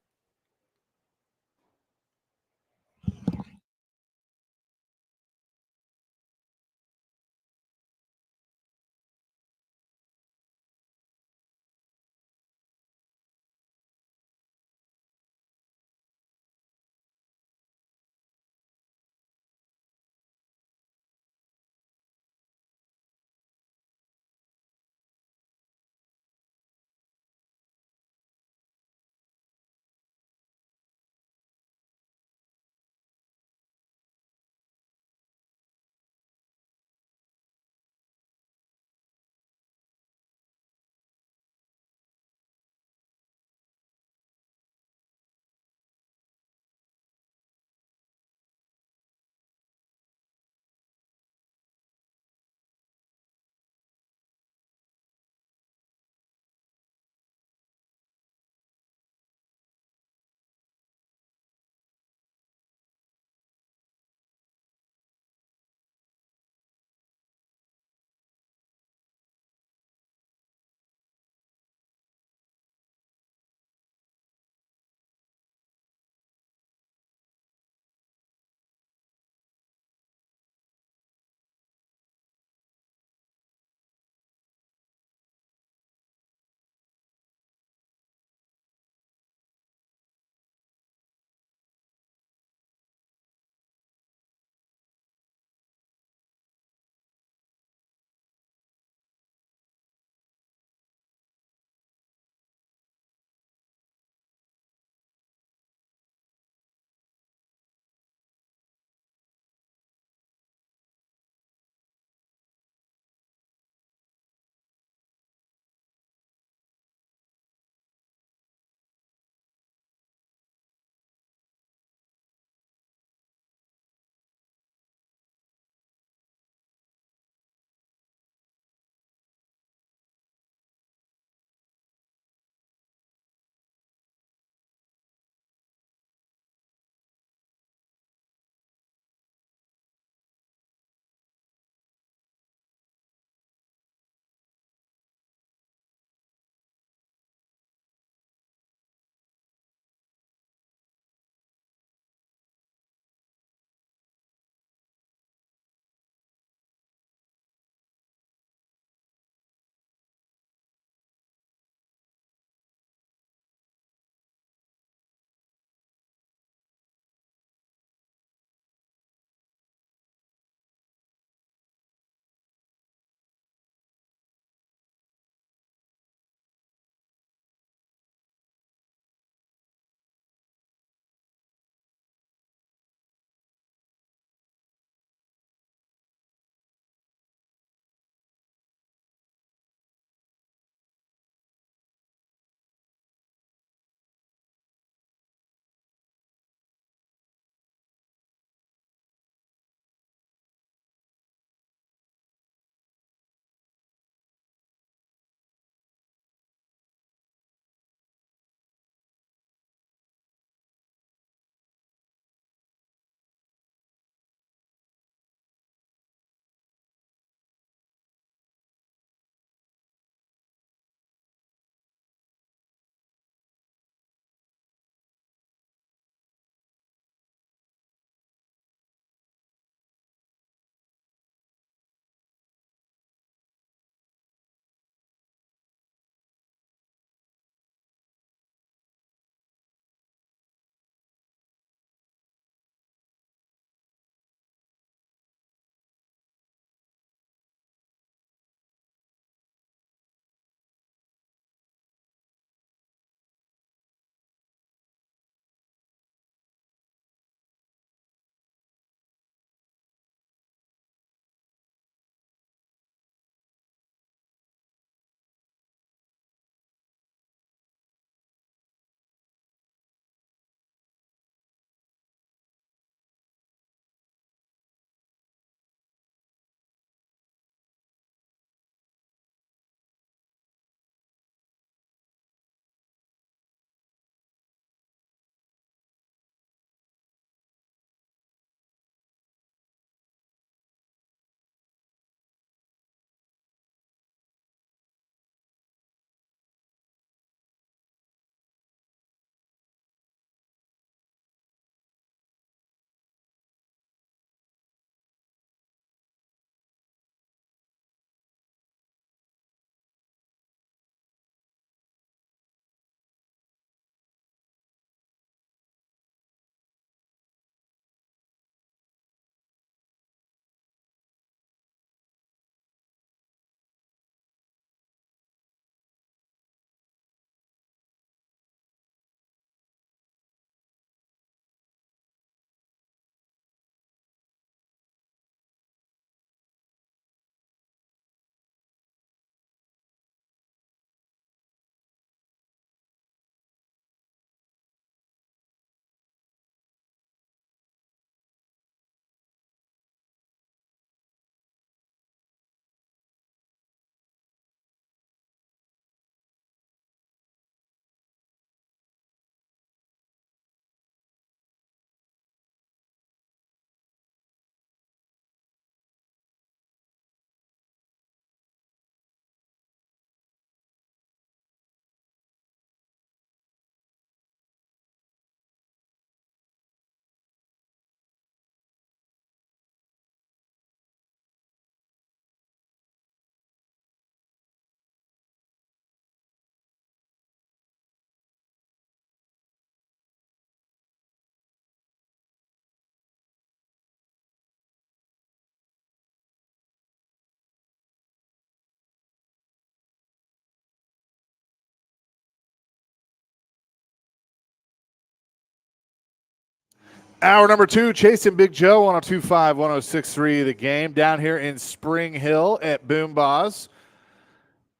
Hour number 2, Chase and Big Joe, 102.5, 106.3 The Game, down here in Spring Hill at Boom Boss.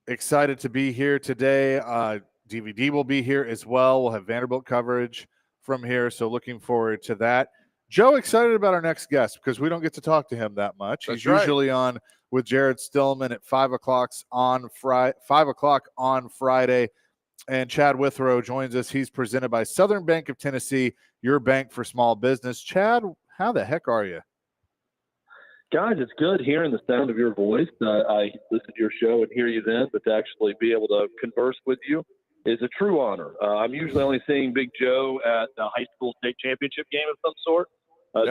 Excited to be here today. DVD will be here as well. We'll have Vanderbilt coverage from here, so looking forward to that. Joe, excited about our next guest because we don't get to talk to him that much. That's He's right. usually on with Jared Stillman at 5 o'clock on Friday. And Chad Withrow joins us. He's presented by Southern Bank of Tennessee, your bank for small business. Chad, how the heck are you? Guys, it's good hearing the sound of your voice. I listen to your show and hear you then, but to actually be able to converse with you is a true honor. I'm usually only seeing Big Joe at the high school state championship game of some sort,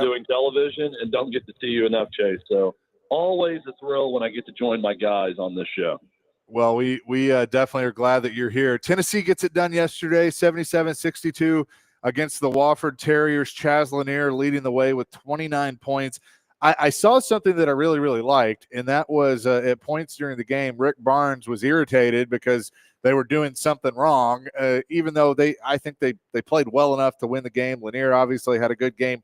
doing television, and don't get to see you enough, Chase. So always a thrill when I get to join my guys on this show. Well, we definitely are glad that you're here. Tennessee gets it done yesterday, 77-62 against the Wofford Terriers. Chaz Lanier leading the way with 29 points. I saw something that I really, really liked, and that was at points during the game, Rick Barnes was irritated because they were doing something wrong, even though I think they played well enough to win the game. Lanier obviously had a good game.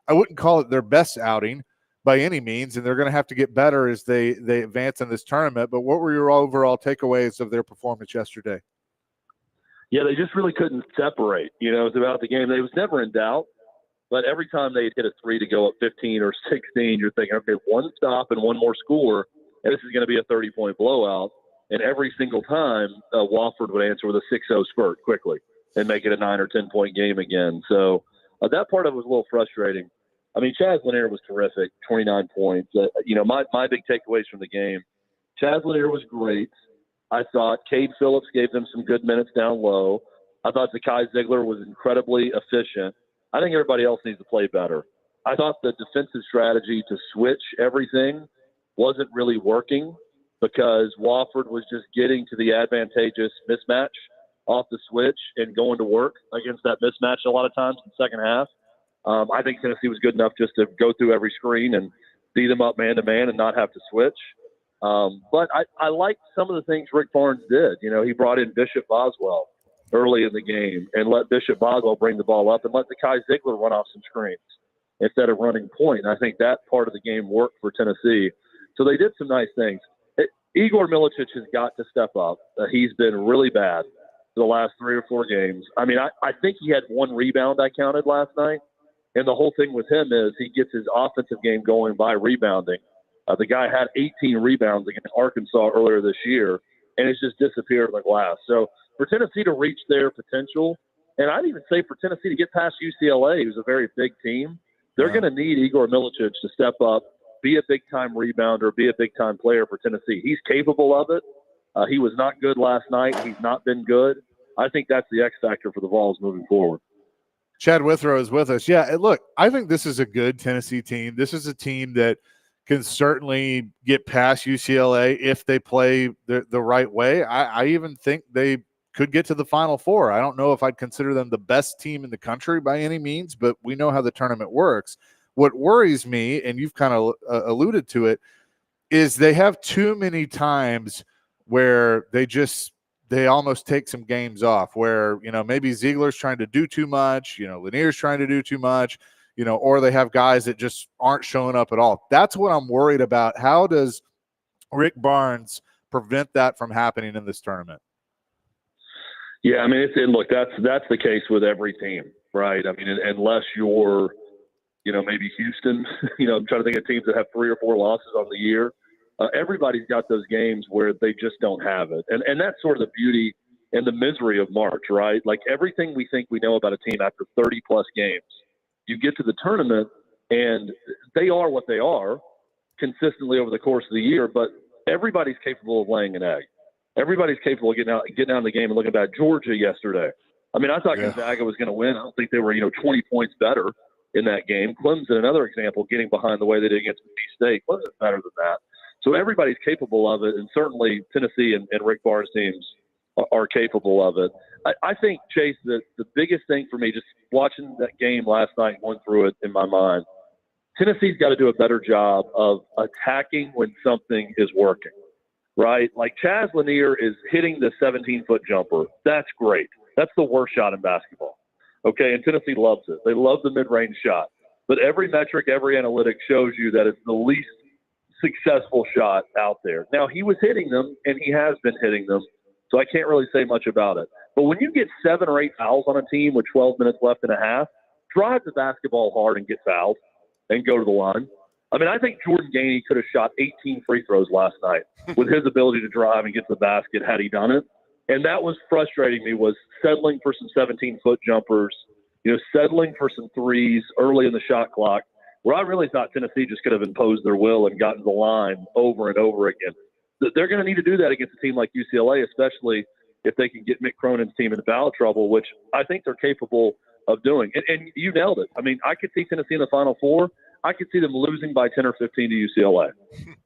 I wouldn't call it their best outing by any means, and they're going to have to get better as they advance in this tournament. But what were your overall takeaways of their performance yesterday? Yeah, they just really couldn't separate. You know, it was about the game. They was never in doubt. But every time they'd hit a three to go up 15 or 16, you're thinking, okay, one stop and one more score, and this is going to be a 30-point blowout. And every single time, Wofford would answer with a 6-0 spurt quickly and make it a 9 or 10-point game again. So that part of it was a little frustrating. I mean, Chaz Lanier was terrific, 29 points. My big takeaways from the game, Chaz Lanier was great. I thought Cade Phillips gave them some good minutes down low. I thought Zakai Ziegler was incredibly efficient. I think everybody else needs to play better. I thought the defensive strategy to switch everything wasn't really working because Wofford was just getting to the advantageous mismatch off the switch and going to work against that mismatch a lot of times in the second half. I think Tennessee was good enough just to go through every screen and beat them up man-to-man and not have to switch. But I liked some of the things Rick Barnes did. You know, he brought in Bishop Boswell early in the game and let Bishop Boswell bring the ball up and let Zakai Ziegler run off some screens instead of running point. And I think that part of the game worked for Tennessee. So they did some nice things. Igor Milicic has got to step up. He's been really bad for the last 3 or 4 games. I mean, I think he had 1 rebound I counted last night. And the whole thing with him is he gets his offensive game going by rebounding. The guy had 18 rebounds against Arkansas earlier this year, and it's just disappeared like glass. So for Tennessee to reach their potential, and I'd even say for Tennessee to get past UCLA, who's a very big team, they're going to need Igor Milicic to step up, be a big-time rebounder, be a big-time player for Tennessee. He's capable of it. He was not good last night. He's not been good. I think that's the X factor for the Vols moving forward. Chad Withrow is with us. Yeah, look, I think this is a good Tennessee team. This is a team that can certainly get past UCLA if they play the right way. I even think they could get to the Final Four. I don't know if I'd consider them the best team in the country by any means, but we know how the tournament works. What worries me, and you've kind of alluded to it, is they have too many times where they almost take some games off where, maybe Ziegler's trying to do too much, Lanier's trying to do too much, or they have guys that just aren't showing up at all. That's what I'm worried about. How does Rick Barnes prevent that from happening in this tournament? Yeah, I mean, look, that's the case with every team, right? I mean, unless you're, maybe Houston, I'm trying to think of teams that have 3 or 4 losses on the year. Everybody's got those games where they just don't have it. And that's sort of the beauty and the misery of March, right? Like everything we think we know about a team after 30-plus games, you get to the tournament and they are what they are consistently over the course of the year, but everybody's capable of laying an egg. Everybody's capable of getting out of the game and looking at Georgia yesterday. I mean, I thought Gonzaga was going to win. I don't think they were, 20 points better in that game. Clemson, another example, getting behind the way they did against Mississippi State. Clemson's better than that. So everybody's capable of it, and certainly Tennessee and Rick Barnes' teams are capable of it. I think, Chase, that the biggest thing for me, just watching that game last night, going through it in my mind, Tennessee's got to do a better job of attacking when something is working, right? Like Chaz Lanier is hitting the 17-foot jumper. That's great. That's the worst shot in basketball. Okay, and Tennessee loves it. They love the mid-range shot. But every metric, every analytic shows you that it's the least successful shot out there. Now, he was hitting them, and he has been hitting them, so I can't really say much about it. But when you get 7 or 8 fouls on a team with 12 minutes left in a half, drive the basketball hard and get fouled and go to the line. I mean, I think Jordan Gainey could have shot 18 free throws last night with his ability to drive and get to the basket had he done it. And that was frustrating me, was settling for some 17-foot jumpers, settling for some threes early in the shot clock, where I really thought Tennessee just could have imposed their will and gotten the line over and over again. They're going to need to do that against a team like UCLA, especially if they can get Mick Cronin's team into foul trouble, which I think they're capable of doing. And you nailed it. I mean, I could see Tennessee in the Final Four. I could see them losing by 10 or 15 to UCLA.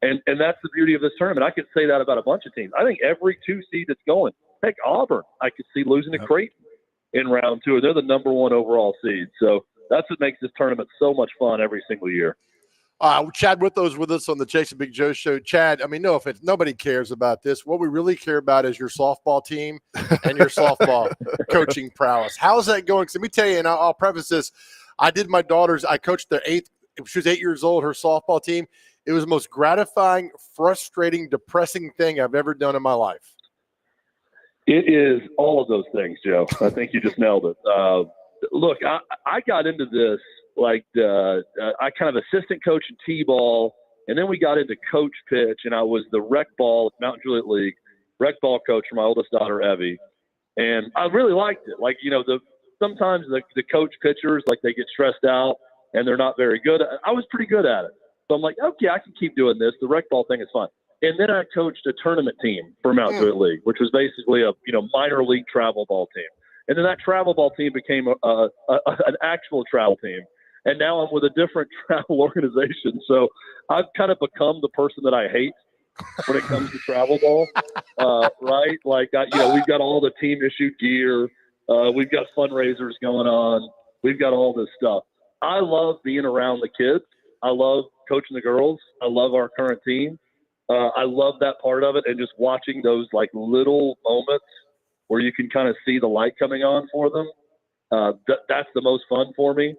And that's the beauty of this tournament. I could say that about a bunch of teams. I think every 2 seed that's going, heck, Auburn, I could see losing to Creighton in round 2. They're the number 1 overall seed. So that's what makes this tournament so much fun every single year. Chad Withow's with us on the Chase and Big Joe show. Chad, I mean, no offense, nobody cares about this. What we really care about is your softball team and your softball coaching prowess. How's that going? Because let me tell you, and I'll preface this. I coached their 8th. She was 8 years old, her softball team. It was the most gratifying, frustrating, depressing thing I've ever done in my life. It is all of those things, Joe. I think you just nailed it. Look, I got into this I kind of assistant coach in T-ball, and then we got into coach pitch, and I was the rec ball at Mount Juliet League, rec ball coach for my oldest daughter, Evie. And I really liked it. Sometimes the coach pitchers, they get stressed out and they're not very good. I was pretty good at it. So I'm like, okay, I can keep doing this. The rec ball thing is fun. And then I coached a tournament team for Mount Juliet League, which was basically a minor league travel ball team. And then that travel ball team became an actual travel team. And now I'm with a different travel organization. So I've kind of become the person that I hate when it comes to travel ball, right? We've got all the team issued gear. We've got fundraisers going on. We've got all this stuff. I love being around the kids. I love coaching the girls. I love our current team. I love that part of it, and just watching those little moments where you can kind of see the light coming on for them. That's the most fun for me.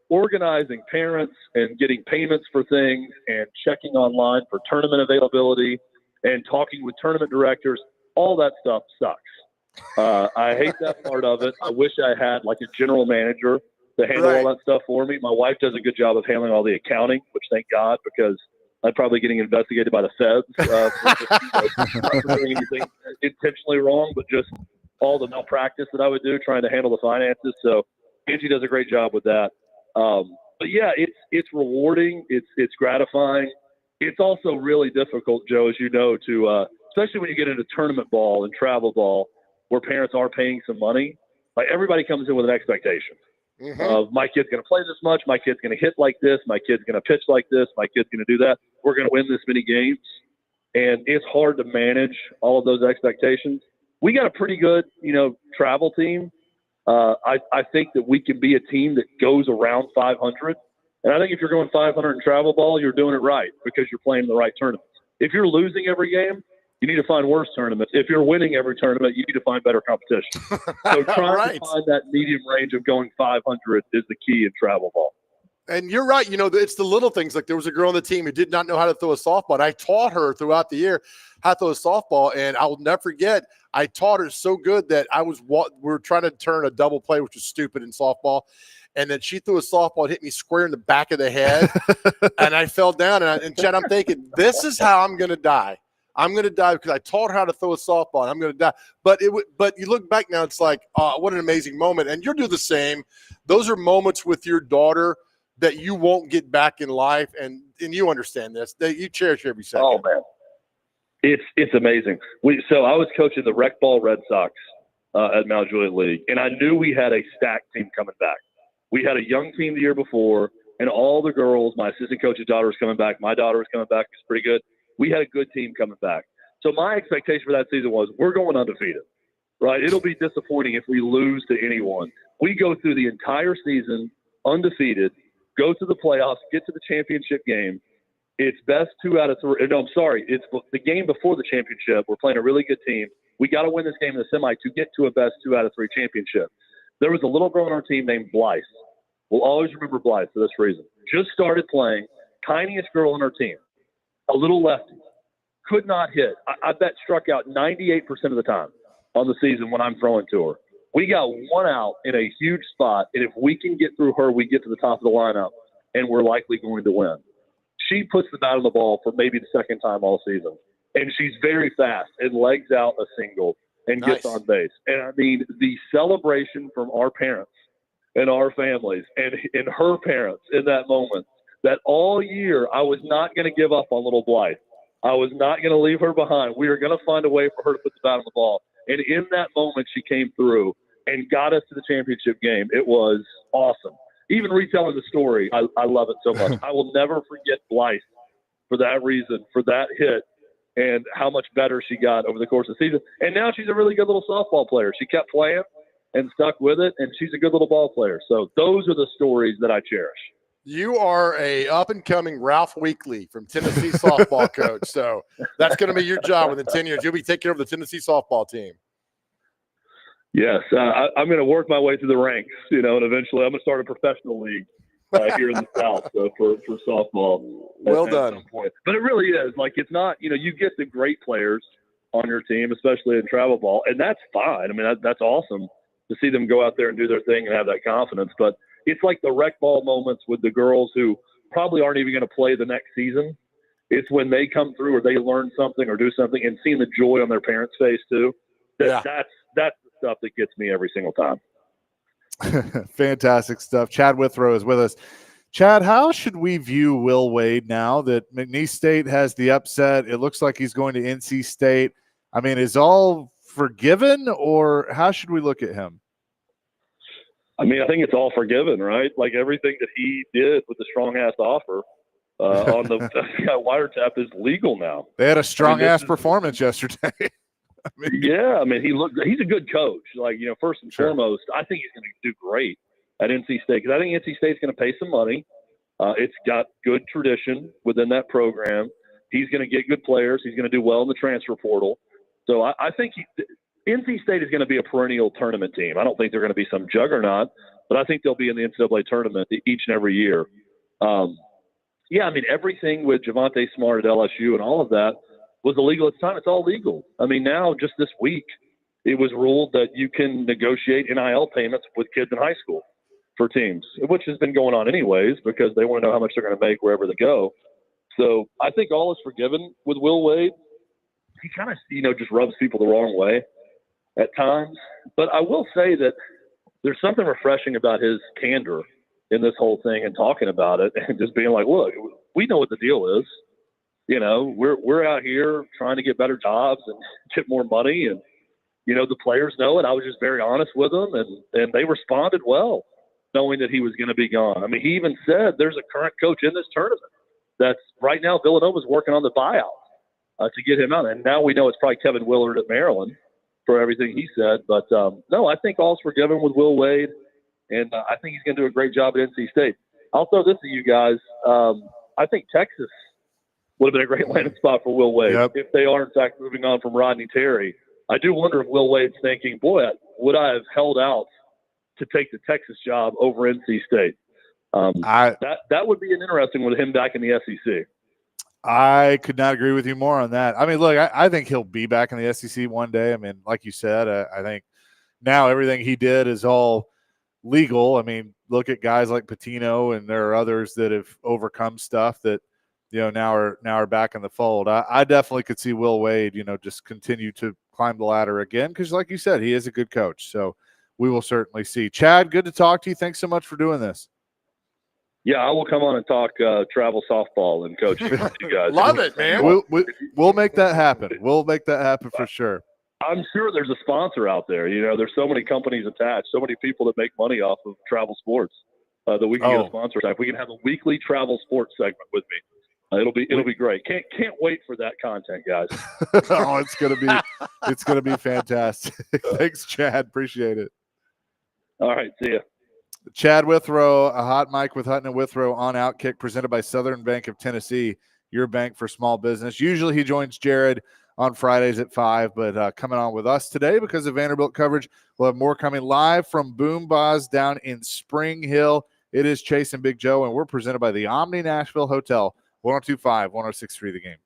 Organizing parents and getting payments for things and checking online for tournament availability and talking with tournament directors, all that stuff sucks. I hate that part of it. I wish I had a general manager to handle all that stuff for me. My wife does a good job of handling all the accounting, which thank God, because I'm probably getting investigated by the feds for doing anything intentionally wrong, but just all the malpractice that I would do trying to handle the finances. So Angie does a great job with that. But yeah, it's rewarding. It's gratifying. It's also really difficult, Joe, as you know, to especially when you get into tournament ball and travel ball, where parents are paying some money. Everybody comes in with an expectation of my kid's going to play this much, my kid's going to hit like this, my kid's going to pitch like this, my kid's going to do that. We're going to win this many games, and it's hard to manage all of those expectations. We got a pretty good, travel team. I think that we can be a team that goes around 500. And I think if you're going 500 in travel ball, you're doing it right because you're playing the right tournaments. If you're losing every game, you need to find worse tournaments. If you're winning every tournament, you need to find better competition. So trying to find that medium range of going 500 is the key in travel ball. And you're right. It's the little things. There was a girl on the team who did not know how to throw a softball. And I taught her throughout the year how to throw a softball. And I will never forget, I taught her so good that we were trying to turn a double play, which was stupid in softball. And then she threw a softball and hit me square in the back of the head. And I fell down. And Chad, I'm thinking, this is how I'm going to die. I'm going to die because I taught her how to throw a softball, and I'm going to die. But you look back now, it's like, what an amazing moment. And you'll do the same. Those are moments with your daughter that you won't get back in life, and you understand this, that you cherish every second. Oh, man. It's amazing. So I was coaching the rec ball Red Sox at Mount Juliet League, and I knew we had a stacked team coming back. We had a young team the year before, and all the girls, my assistant coach's daughter was coming back. My daughter was coming back. It's pretty good. We had a good team coming back. So my expectation for that season was we're going undefeated, right? It'll be disappointing if we lose to anyone. We go through the entire season undefeated, go to the playoffs, get to the championship game. It's best 2 out of 3. No, I'm sorry. It's the game before the championship. We're playing a really good team. We got to win this game in the semi to get to a best 2 out of 3 championship. There was a little girl on our team named Blythe. We'll always remember Blythe for this reason. Just started playing, tiniest girl on our team, a little lefty. Could not hit. I bet struck out 98% of the time on the season when I'm throwing to her. We got one out in a huge spot, and if we can get through her, we get to the top of the lineup, and we're likely going to win. She puts the bat on the ball for maybe the second time all season, and she's very fast and legs out a single and gets on base. And, I mean, the celebration from our parents and our families and her parents in that moment, that all year I was not going to give up on little Blythe. I was not going to leave her behind. We were going to find a way for her to put the bat on the ball. And in that moment, she came through and got us to the championship game. It was awesome. Even retelling the story, I love it so much. I will never forget Blythe for that reason, for that hit, and how much better she got over the course of the season. And now she's a really good little softball player. She kept playing and stuck with it, and she's a good little ball player. So those are the stories that I cherish. You are a up-and-coming Ralph Weekly from Tennessee softball coach. So that's going to be your job within 10 years. You'll be taking over the Tennessee softball team. Yes, I'm going to work my way through the ranks, and eventually I'm going to start a professional league here in the South for softball. Well done. But it really is. Like, it's not, you get the great players on your team, especially in travel ball, and that's fine. I mean, that's awesome to see them go out there and do their thing and have that confidence. But it's like the rec ball moments with the girls who probably aren't even going to play the next season. It's when they come through or they learn something or do something and seeing the joy on their parents' face too. That's the stuff that gets me every single time. Fantastic stuff. Chad Withrow is with us. Chad, how should we view Will Wade now that McNeese State has the upset? It looks like he's going to NC State. I mean, is all forgiven, or how should we look at him? I mean, I think it's all forgiven, right? Like, everything that he did with the strong-ass offer on the wiretap is legal now. They had a strong-ass performance yesterday. He's a good coach. Like, first and foremost, I think he's going to do great at NC State because I think NC State's going to pay some money. It's got good tradition within that program. He's going to get good players. He's going to do well in the transfer portal. So I think NC State is going to be a perennial tournament team. I don't think they're going to be some juggernaut, but I think they'll be in the NCAA tournament each and every year. Everything with Javonte Smart at LSU and all of that was illegal at the time. It's all legal. I mean, now just this week, it was ruled that you can negotiate NIL payments with kids in high school for teams, which has been going on anyways because they want to know how much they're going to make wherever they go. So I think all is forgiven with Will Wade. He kind of, just rubs people the wrong way at times. But I will say that there's something refreshing about his candor in this whole thing and talking about it and just being like, look, we know what the deal is. We're out here trying to get better jobs and get more money. And, the players know it. I was just very honest with them, and they responded well, knowing that he was going to be gone. I mean, he even said there's a current coach in this tournament that's right now Villanova's working on the buyout to get him out. And now we know it's probably Kevin Willard at Maryland for everything he said. But, no, I think all's forgiven with Will Wade, and I think he's going to do a great job at NC State. I'll throw this to you guys. I think Texas would have been a great landing spot for Will Wade if they are, in fact, moving on from Rodney Terry. I do wonder if Will Wade's thinking, boy, would I have held out to take the Texas job over NC State? That would be an interesting one with him back in the SEC. I could not agree with you more on that. I mean, look, I think he'll be back in the SEC one day. I mean, like you said, I think now everything he did is all legal. I mean, look at guys like Patino, and there are others that have overcome stuff that, now are back in the fold. I definitely could see Will Wade, just continue to climb the ladder again because, like you said, he is a good coach. So we will certainly see. Chad, good to talk to you. Thanks so much for doing this. Yeah, I will come on and talk travel softball and coaching with you guys. Love it, man. We'll make that happen. We'll make that happen for sure. I'm sure there's a sponsor out there. There's so many companies attached, so many people that make money off of travel sports that we can get a sponsor. We can have a weekly travel sports segment with me. It'll be great. Can't wait for that content, guys. It's gonna be fantastic. Thanks, Chad. Appreciate it. All right, see ya. Chad Withrow, a hot mic with Hutton and Withrow on Outkick, presented by Southern Bank of Tennessee, your bank for small business. Usually he joins Jared on Fridays at 5. But coming on with us today because of Vanderbilt coverage, we'll have more coming live from Boom Baz down in Spring Hill. It is Chase and Big Joe, and we're presented by the Omni Nashville Hotel, 102.5, 106.3 The Game.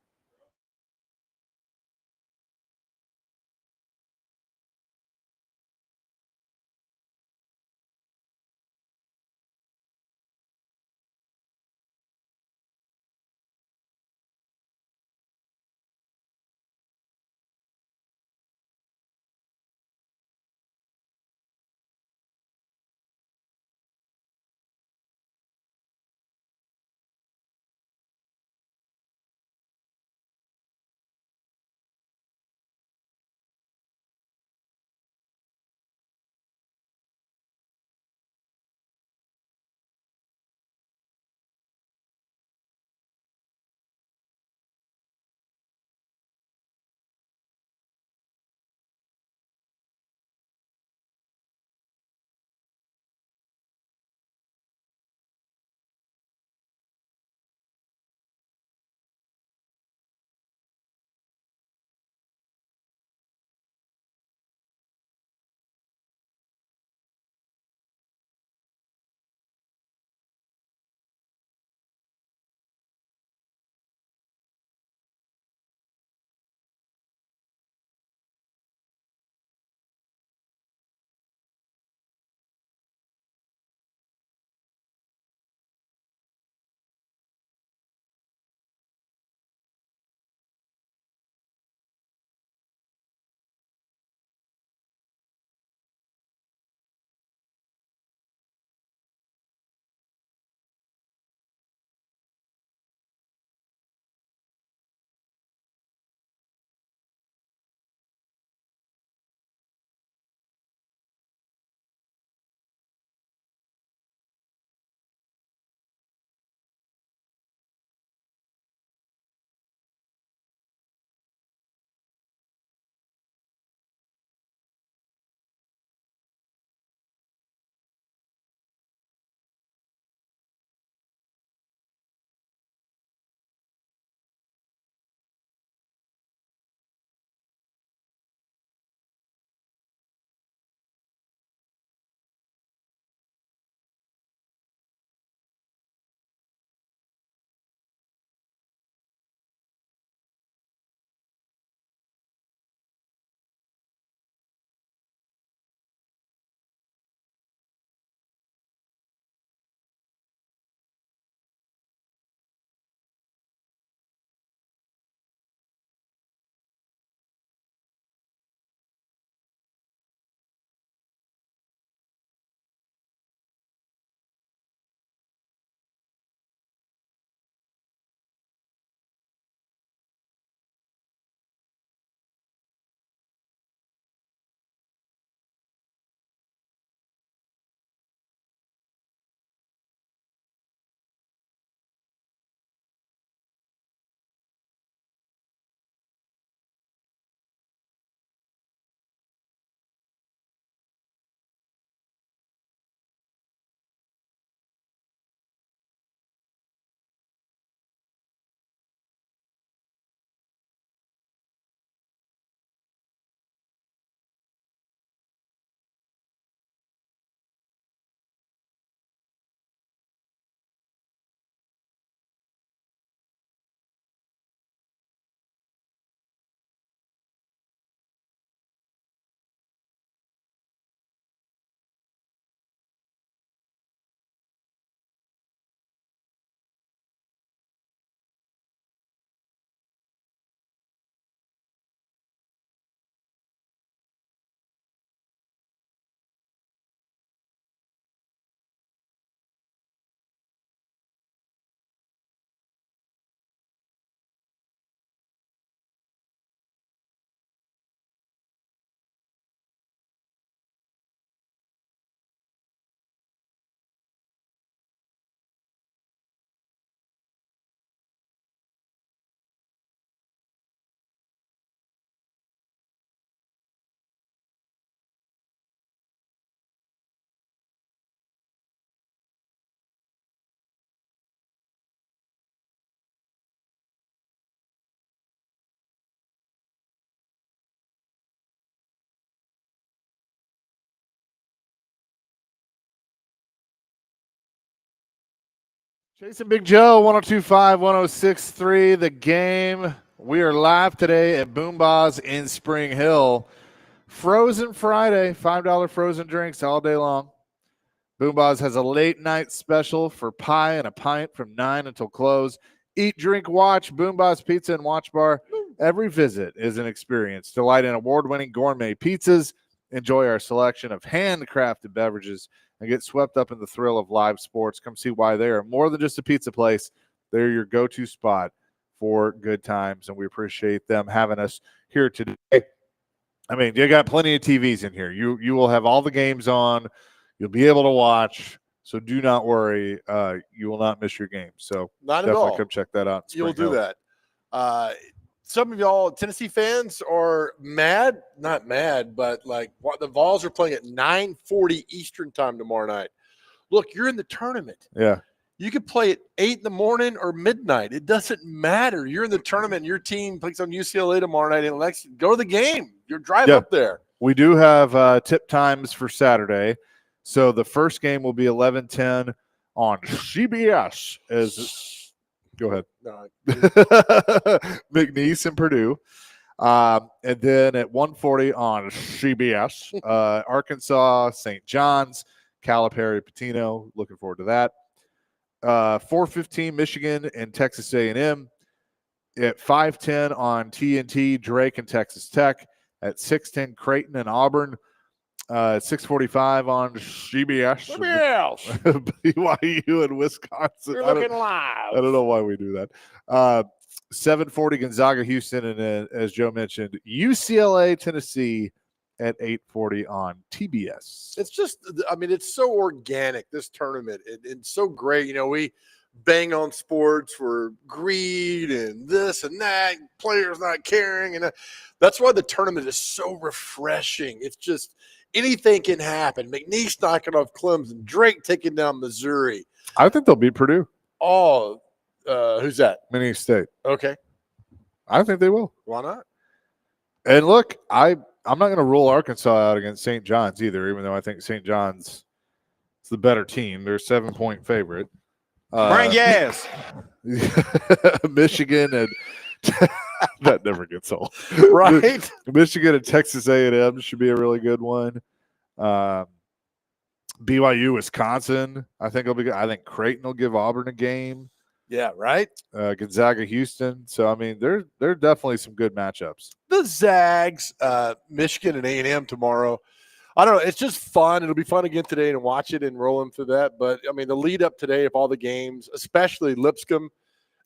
Chasing Big Joe, 102.5, 106.3, The Game. We are live today at Boomba's in Spring Hill. Frozen Friday, $5 frozen drinks all day long. Boomba's has a late night special for pie and a pint from 9 until close. Eat, drink, watch. Boomba's Pizza and Watch Bar. Every visit is an experience. Delight in award-winning gourmet pizzas. Enjoy our selection of handcrafted beverages and get swept up in the thrill of live sports. Come see why they are more than just a pizza place. They're your go-to spot for good times, and we appreciate them having us here today. I mean, you got plenty of TVs in here. You will have all the games on. You'll be able to watch. So do not worry. You will not miss your game. So not definitely at all. Come check that out. You'll do that. Some of y'all Tennessee fans are mad, not mad, but like what the Vols are playing at 9:40 Eastern time tomorrow night. Look, you're in the tournament. Yeah. You could play at 8 in the morning or midnight. It doesn't matter. You're in the tournament and your team plays on UCLA tomorrow night in Lexington. Go to the game. You're driving up there. We do have tip times for Saturday. So the first game will be 11:10 on CBS. Go ahead. No. McNeese and Purdue. And then at 1:40 on CBS, Arkansas, St. John's, Calipari, Patino. Looking forward to that. 4:15 Michigan and Texas A&M. At 5:10 on TNT, Drake and Texas Tech. At 6:10 Creighton and Auburn. 6:45 on CBS. BYU and Wisconsin. You're looking live. I don't know why we do that. 7:40 Gonzaga, Houston, and as Joe mentioned, UCLA, Tennessee at 8:40 on TBS. It's just, I mean, it's so organic, this tournament. It's so great. You know, we bang on sports for greed and this and that, players not caring. And that's why the tournament is so refreshing. It's just, anything can happen. McNeese knocking off Clemson, Drake taking down Missouri. I think they'll beat Purdue. Oh, who's that? Minnesota State. Okay. I think they will. Why not? And look, I'm not going to rule Arkansas out against St. John's either, even though I think St. John's is the better team. They're a 7-point favorite. Bring gas. Michigan and that never gets old, right? Michigan and Texas A&M should be a really good one. BYU, Wisconsin, I think it'll be good. I think Creighton will give Auburn a game. Yeah, right. Gonzaga, Houston. So I mean, there are definitely some good matchups. The Zags, Michigan and A&M tomorrow. I don't know. It's just fun. It'll be fun again today to watch it and roll them through that. But I mean, the lead up today of all the games, especially Lipscomb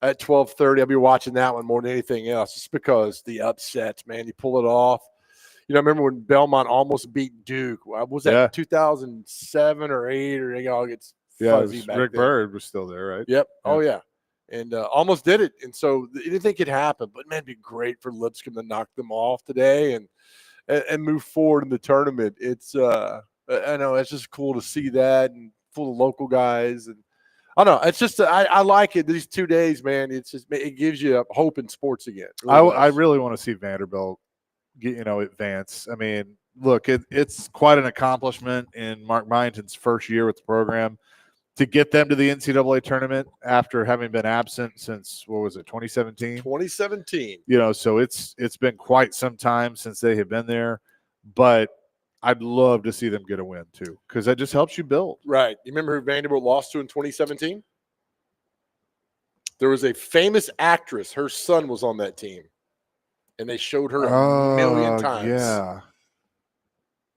at 12:30, I'll be watching that one more than anything else, just because the upsets, man, you pull it off. You know, I remember when Belmont almost beat Duke. Was that 2007 or 8 or it all gets fuzzy back Rick then. Byrd was still there, right? Yep. Yeah. Oh yeah, and almost did it. And so anything could happen. But man, it'd be great for Lipscomb to knock them off today and move forward in the tournament. It's I know it's just cool to see that and full of local guys and. I don't know. It's just I like it. These 2 days, man. It's just it gives you hope in sports again. Really I really want to see Vanderbilt advance. I mean, look, it's quite an accomplishment in Mark Byington's first year with the program to get them to the NCAA tournament after having been absent since 2017? 2017. You know, so it's been quite some time since they have been there, but I'd love to see them get a win too, because that just helps you build. Right. You remember who Vanderbilt lost to in 2017? There was a famous actress. Her son was on that team, and they showed her a million times. Yeah.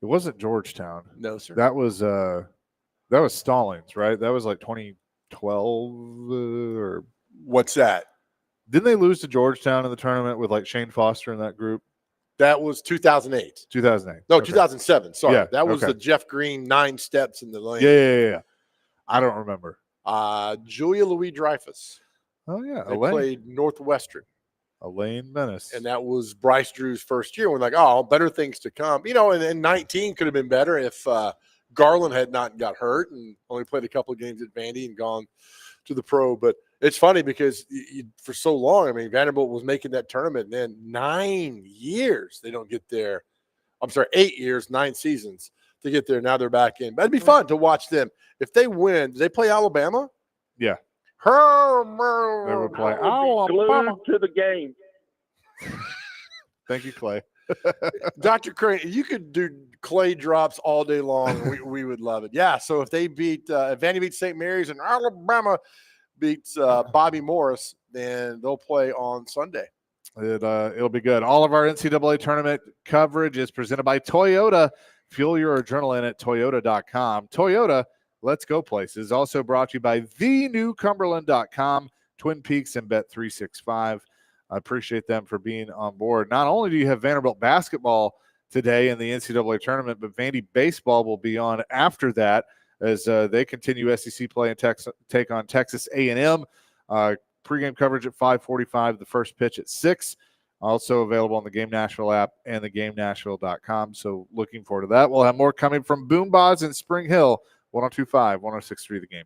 It wasn't Georgetown. No, sir. That was Stallings, right? That was like 2012 or what's that? Didn't they lose to Georgetown in the tournament with like Shane Foster in that group? That was 2008. 2008. No, okay. 2007. Sorry. Yeah, that was the Jeff Green 9 steps in the lane. Yeah. I don't remember. Julia Louis-Dreyfus. Oh, yeah. They played Northwestern. Elaine Menace. And that was Bryce Drew's first year. We're like, oh, better things to come. You know, and 19 could have been better if Garland had not got hurt and only played a couple of games at Vandy and gone to the pro. But it's funny because for so long, I mean, Vanderbilt was making that tournament, and then 9 years they don't get there. I'm sorry, 8 years, 9 seasons to get there. Now they're back in. But it'd be fun to watch them. If they win, do they play Alabama? Yeah. They would play Alabama. Glued to the game. Thank you, Clay. Dr. Crane, you could do Clay drops all day long. We would love it. Yeah. So if they beat if Vandy beats St. Mary's and Alabama beats Bobby Morris, then they'll play on Sunday. It'll be good. All of our NCAA tournament coverage is presented by Toyota. Fuel your adrenaline at Toyota.com. Toyota, let's go places. Also brought to you by thenewcumberland.com, Twin Peaks, and Bet365. I appreciate them for being on board. Not only do you have Vanderbilt basketball today in the NCAA tournament, but Vandy baseball will be on after that as they continue SEC play and take on Texas A&M. Pregame coverage at 5:45, the first pitch at 6. Also available on the Game Nashville app and the GameNashville.com. So looking forward to that. We'll have more coming from Boombods in Spring Hill, 102.5, 106.3 The Game.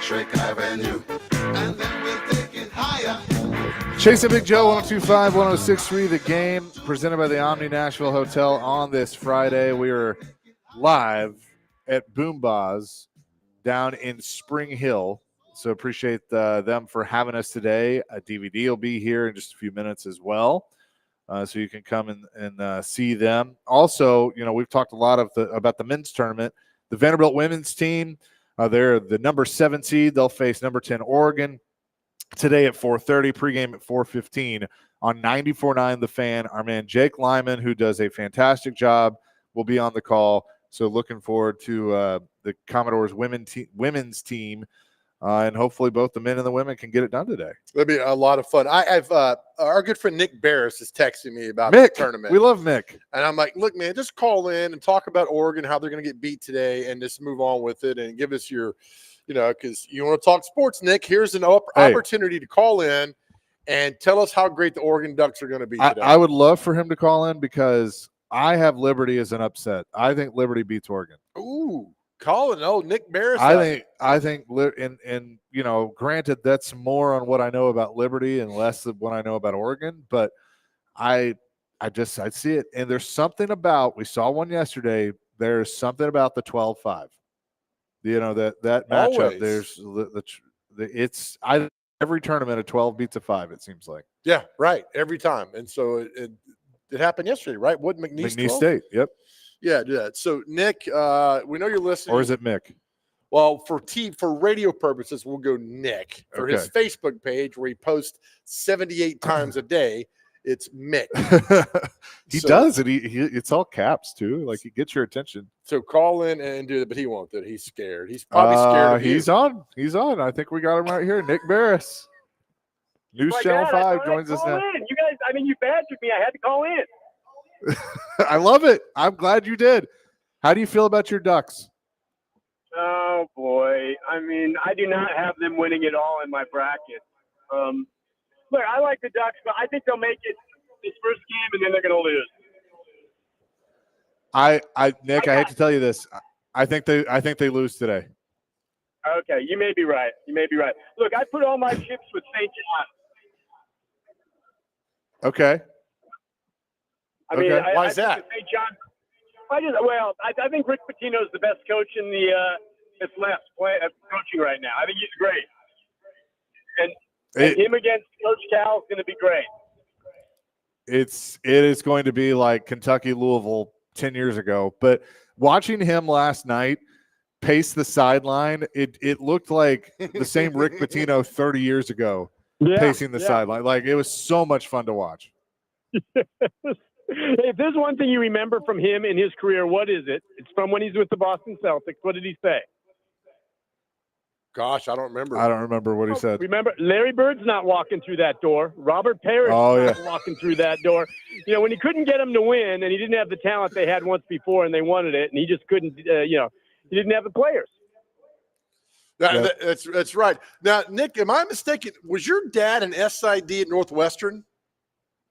Drake Avenue. And then we'll take it higher. Chase and Big Joe, 102.5, 106.3 The Game, presented by the Omni Nashville Hotel on this Friday. We are live at Boombah's down in Spring Hill. So appreciate them for having us today. A DVD will be here in just a few minutes as well. So you can come and see them. Also, we've talked a lot about the men's tournament. The Vanderbilt women's team, they're the number 7 seed. They'll face number 10 Oregon today at 4:30, pregame at 4:15 on 94.9 The Fan. Our man Jake Lyman, who does a fantastic job, will be on the call. So looking forward to the Commodores women's team. And hopefully both the men and the women can get it done today. It'll be a lot of fun. I've our good friend Nick Barris is texting me about the tournament. We love Mick. And I'm like, look, man, just call in and talk about Oregon, how they're going to get beat today, and just move on with it and give us your, because you want to talk sports, Nick. Here's an opportunity to call in and tell us how great the Oregon Ducks are going to be today. I would love for him to call in because I have Liberty as an upset. I think Liberty beats Oregon. Ooh. Colin, Nick Barris. I think, and granted, that's more on what I know about Liberty and less of what I know about Oregon. But I see it, and there's something about. We saw one yesterday. There's something about the 12-5. That matchup. Always. Every tournament a 12 beats a 5. It seems like. Yeah, right. Every time, and so it happened yesterday, right? What McNeese State? Yep. Yeah. So, Nick, we know you're listening. Or is it Mick? Well, for radio purposes, we'll go Nick. For his Facebook page, where he posts 78 times a day, it's Mick. He does it. It's all caps, too. Like, he gets your attention. So call in and do it, but he won't do it. He's scared. He's probably scared of you. He's on. I think we got him right here. Nick Barris. News Channel 5 joins us now. You guys, you badgered me. I had to call in. I love it. I'm glad you did. How do you feel about your Ducks? Oh, boy. I do not have them winning it all in my bracket. Look, I like the Ducks, but I think they'll make it this first game, and then they're going to lose. Nick, I hate to tell you this. I think they lose today. Okay, you may be right. Look, I put all my chips with St. John. Okay. Why is that? St. John. I think Rick Pitino is the best coach in the that's left coaching right now. I think he's great, and him against Coach Cal is going to be great. It is going to be like Kentucky Louisville 10 years ago. But watching him last night pace the sideline, it looked like the same Rick Pitino 30 years ago pacing the sideline. Like, it was so much fun to watch. If there's one thing you remember from him in his career, what is it? It's from when he's with the Boston Celtics. What did he say? Gosh, I don't remember. I don't remember what he said. Remember, Larry Bird's not walking through that door. Robert Parrish is not walking through that door. When he couldn't get them to win and he didn't have the talent they had once before and they wanted it, and he just couldn't, he didn't have the players. That's right. Now, Nick, am I mistaken? Was your dad an SID at Northwestern?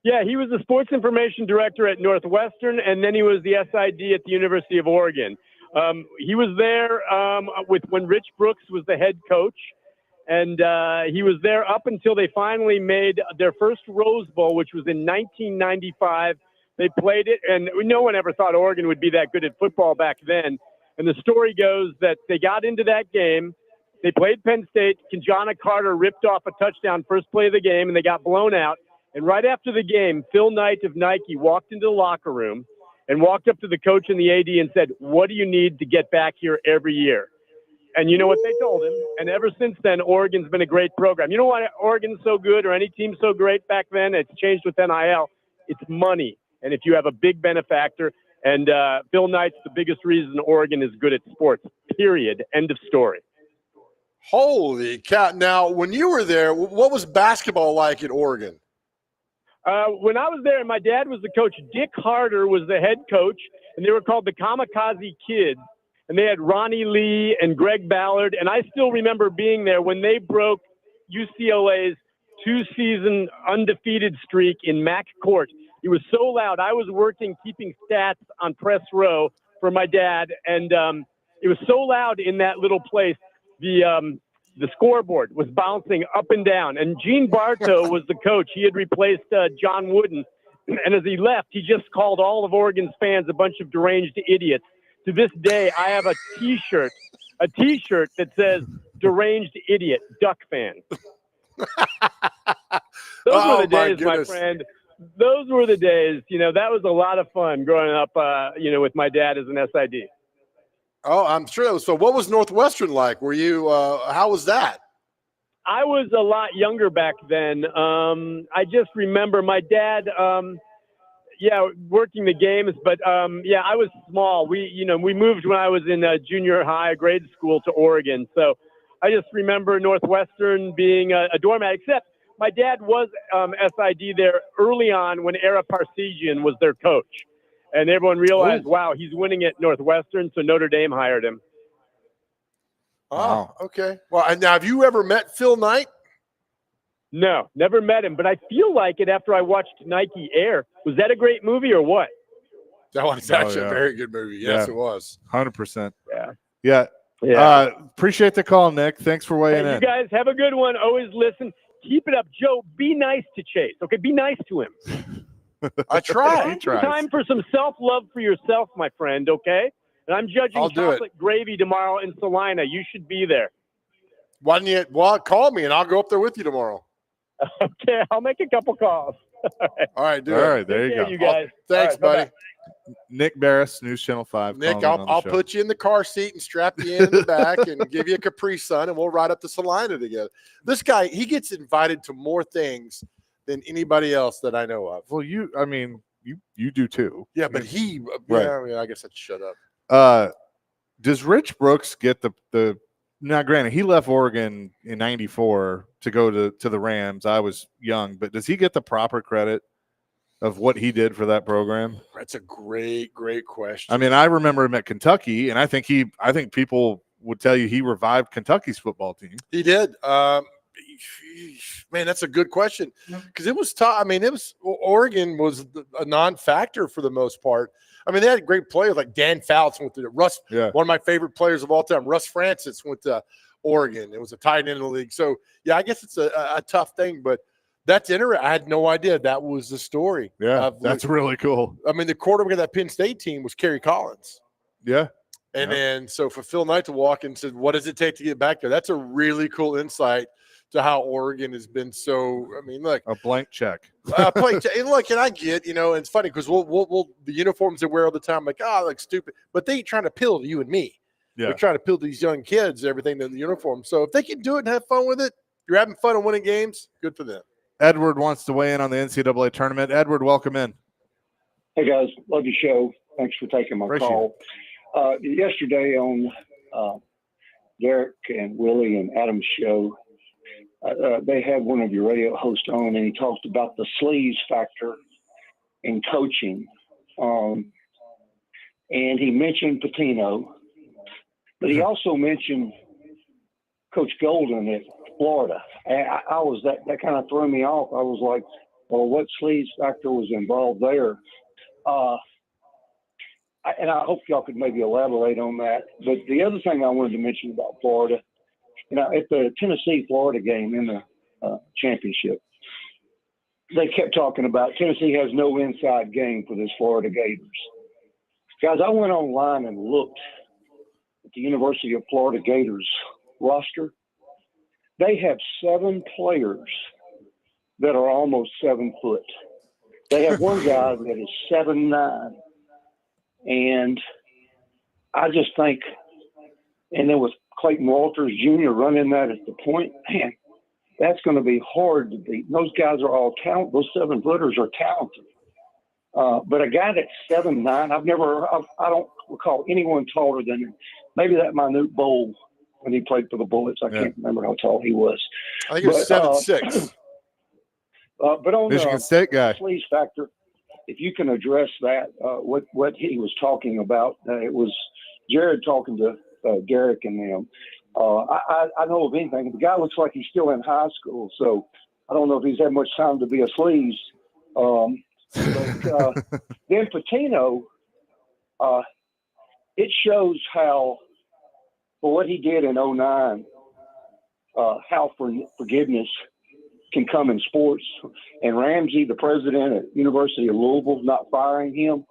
Yeah, he was the sports information director at Northwestern, and then he was the SID at the University of Oregon. He was there when Rich Brooks was the head coach, and he was there up until they finally made their first Rose Bowl, which was in 1995. They played it, and no one ever thought Oregon would be that good at football back then. And the story goes that they got into that game. They played Penn State. Kanjana Carter ripped off a touchdown first play of the game, and they got blown out. And right after the game, Phil Knight of Nike walked into the locker room and walked up to the coach and the AD and said, "What do you need to get back here every year?" And you know what they told him? And ever since then, Oregon's been a great program. You know why Oregon's so good, or any team so great back then? It's changed with NIL. It's money. And if you have a big benefactor, and Phil Knight's the biggest reason Oregon is good at sports, period. End of story. Holy cow. Now, when you were there, what was basketball like at Oregon? When I was there, and my dad was the coach, Dick Harder was the head coach, and they were called the Kamikaze Kids. And they had Ronnie Lee and Greg Ballard. And I still remember being there when they broke UCLA's 2-season undefeated streak in Mac Court. It was so loud. I was working, keeping stats on press row for my dad. And it was so loud in that little place. The the scoreboard was bouncing up and down. And Gene Bartow was the coach. He had replaced John Wooden. And as he left, he just called all of Oregon's fans a bunch of deranged idiots. To this day, I have a T-shirt that says "Deranged Idiot Duck Fan." Those were the days, my friend. Those were the days. That was a lot of fun growing up. With my dad as an SID. Oh, I'm sure. So, what was Northwestern like? Were you? How was that? I was a lot younger back then. I just remember my dad. Working the games, but I was small. We moved when I was in junior high grade school to Oregon. So I just remember Northwestern being a doormat, except my dad was SID there early on when Ara Parseghian was their coach. And everyone realized, wow, he's winning at Northwestern, so Notre Dame hired him. Oh, okay. Well, now have you ever met Phil Knight? No, never met him, but I feel like it after I watched Nike Air. Was that a great movie or what? That was actually a very good movie. Yes, it was. 100%. Yeah. Appreciate the call, Nick. Thanks for weighing in. You guys have a good one. Always listen. Keep it up. Joe, be nice to Chase. Okay, be nice to him. I try. Time for some self-love for yourself, my friend, okay? And I'm judging chocolate gravy tomorrow in Salina. You should be there. Why don't you? Well, call me and I'll go up there with you tomorrow. Okay, I'll make a couple calls. All right, dude. All right, there you go. You guys. Thanks, buddy. Nick Barris, News Channel 5. Nick, I'll put you in the car seat and strap you in the back and give you a Capri Sun, and we'll ride up to Salina together. This guy, he gets invited to more things than anybody else that I know of. Well, you do too. Yeah, but I guess I should shut up. Does Rich Brooks get the now, granted, he left Oregon in '94 to go to the Rams. I was young, but does he get the proper credit of what he did for that program? That's a great question. I mean, I remember him at Kentucky, and I think people would tell you he revived Kentucky's football team. He did. Man, that's a good question because it was tough. I mean, Oregon was a non-factor for the most part. I mean, they had great players like Dan Fouts went to Russ. Yeah. One of my favorite players of all time, Russ Francis, went to Oregon. It was a tight end in the league. So, yeah, I guess it's a tough thing, but that's interesting. I had no idea that was the story. Yeah, that's really cool. I mean, the quarterback of that Penn State team was Kerry Collins. Yeah. And then so for Phil Knight to walk in and said, what does it take to get back there? That's a really cool insight to how Oregon has been so, I mean, look. A blank check. And look, and I get, and it's funny because we'll the uniforms they wear all the time, like, look stupid. But they trying to appeal to you and me. Yeah. They're trying to appeal to these young kids, everything in the uniform. So if they can do it and have fun with it, you're having fun and winning games, good for them. Edward wants to weigh in on the NCAA tournament. Edward, welcome in. Hey, guys. Love your show. Thanks for taking my call. Yesterday on Derek and Willie and Adam's show, they had one of your radio hosts on, and he talked about the sleaze factor in coaching. And he mentioned Patino, but he also mentioned Coach Golden at Florida. And I was that kind of threw me off. I was like, well, what sleaze factor was involved there? And I hope y'all could maybe elaborate on that. But the other thing I wanted to mention about Florida, at the Tennessee-Florida game in the championship, they kept talking about Tennessee has no inside game for this Florida Gators. Guys, I went online and looked at the University of Florida Gators roster. They have 7 players that are almost 7 foot. They have one guy that is 7'9". And I just think, and then with Clayton Walters Jr. running that at the point, man, that's going to be hard to beat. Those guys are all talented. Those 7-footers are talented. But a guy that's 7'9", I don't recall anyone taller than him. Maybe that Minute Bowl when he played for the Bullets. I can't remember how tall he was. I think it was 7'6". But on Michigan State guy, sleaze factor, if you can address that, what he was talking about, it was Jared talking to Derek and them. I know of anything. The guy looks like he's still in high school, so I don't know if he's had much time to be a sleaze. But then Patino, it shows how, for what he did in 2009, how forgiveness can come in sports. And Ramsey, the president at University of Louisville, not firing him,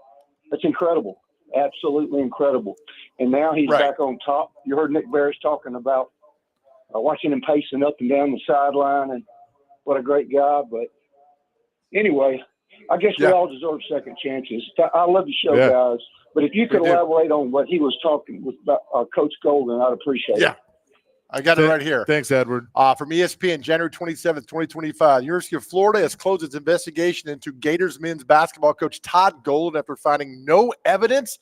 that's incredible. Absolutely incredible. And now he's back on top. You heard Nick Barris talking about watching him pacing up and down the sideline, and what a great guy. But anyway, I guess we all deserve second chances. I love the show, guys. But if you could elaborate on what he was talking with Coach Golden, I'd appreciate it. I got it right here. Thanks, Edward. From ESPN, January 27th, 2025. University of Florida has closed its investigation into Gators men's basketball coach Todd Golden after finding no evidence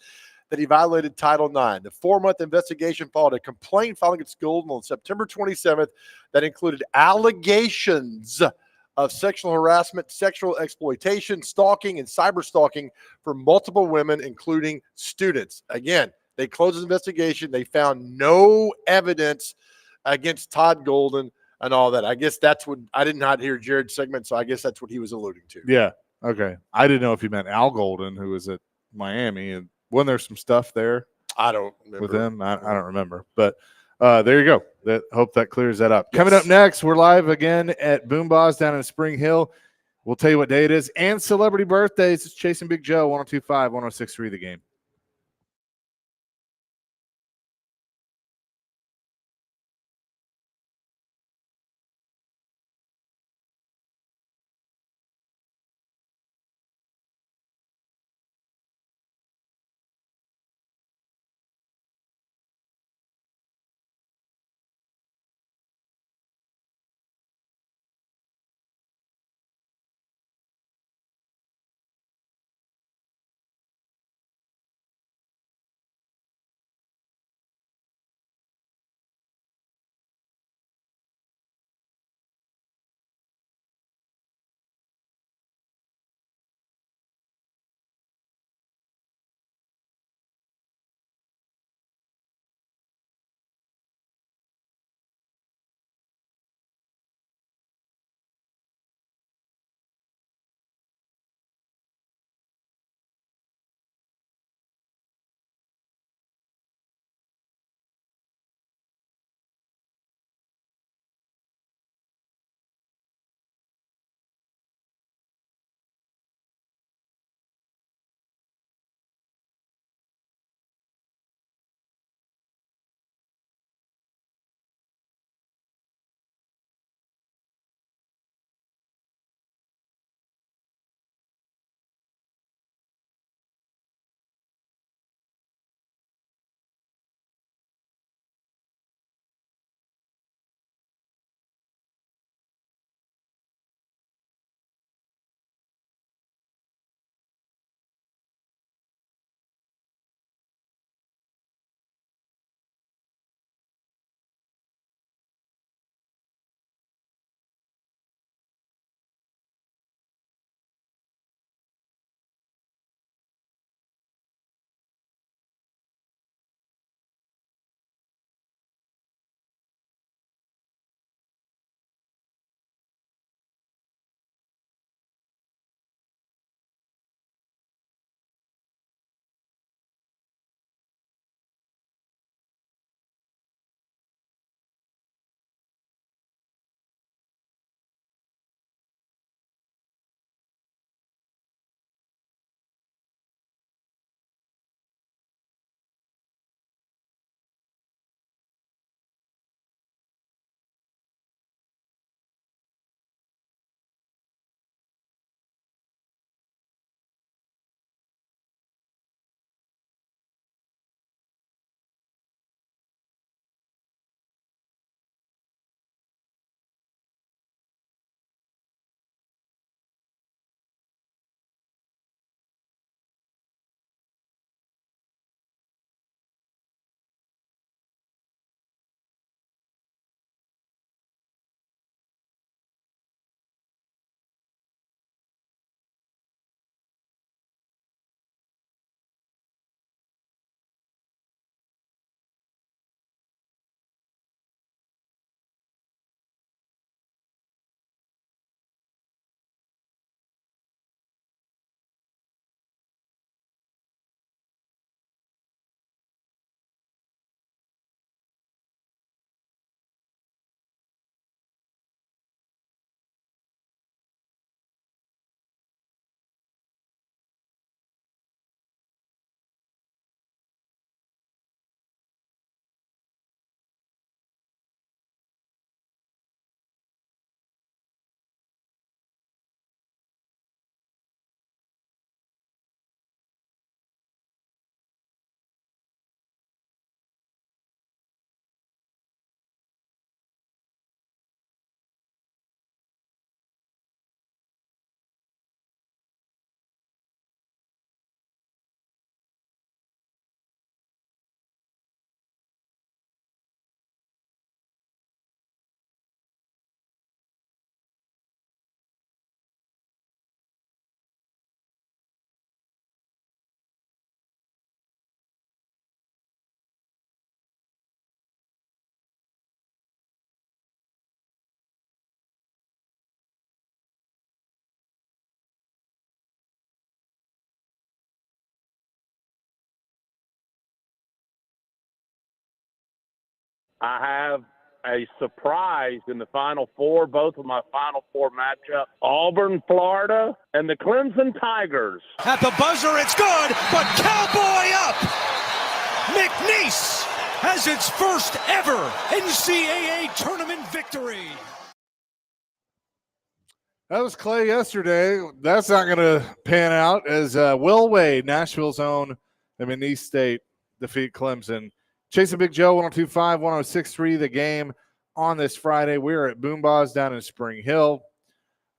that he violated Title IX. The 4-month investigation followed a complaint filed against Golden on September 27th that included allegations of sexual harassment, sexual exploitation, stalking, and cyber stalking for multiple women, including students. Again, they closed the investigation. They found no evidence against Todd Golden and all that. I guess that's what – I did not hear Jared's segment, so I guess that's what he was alluding to. Yeah, okay. I didn't know if he meant Al Golden, who was at Miami, and wasn't there some stuff there? I don't remember. With him? I don't remember. But there you go. Hope that clears that up. Yes. Coming up next, we're live again at Boomba's down in Spring Hill. We'll tell you what day it is and celebrity birthdays. It's Chasing Big Joe, 102.5, 106.3 The Game. I have a surprise in the Final Four, both of my Final Four matchups, Auburn, Florida, and the Clemson Tigers. At the buzzer, it's good, but Cowboy up! McNeese has its first ever NCAA tournament victory. That was Clay yesterday. That's not going to pan out as Will Wade, Nashville's own, McNeese State, defeat Clemson. Chasing Big Joe, 102.5, 106.3, the game on this Friday. We're at Boomba's down in Spring Hill.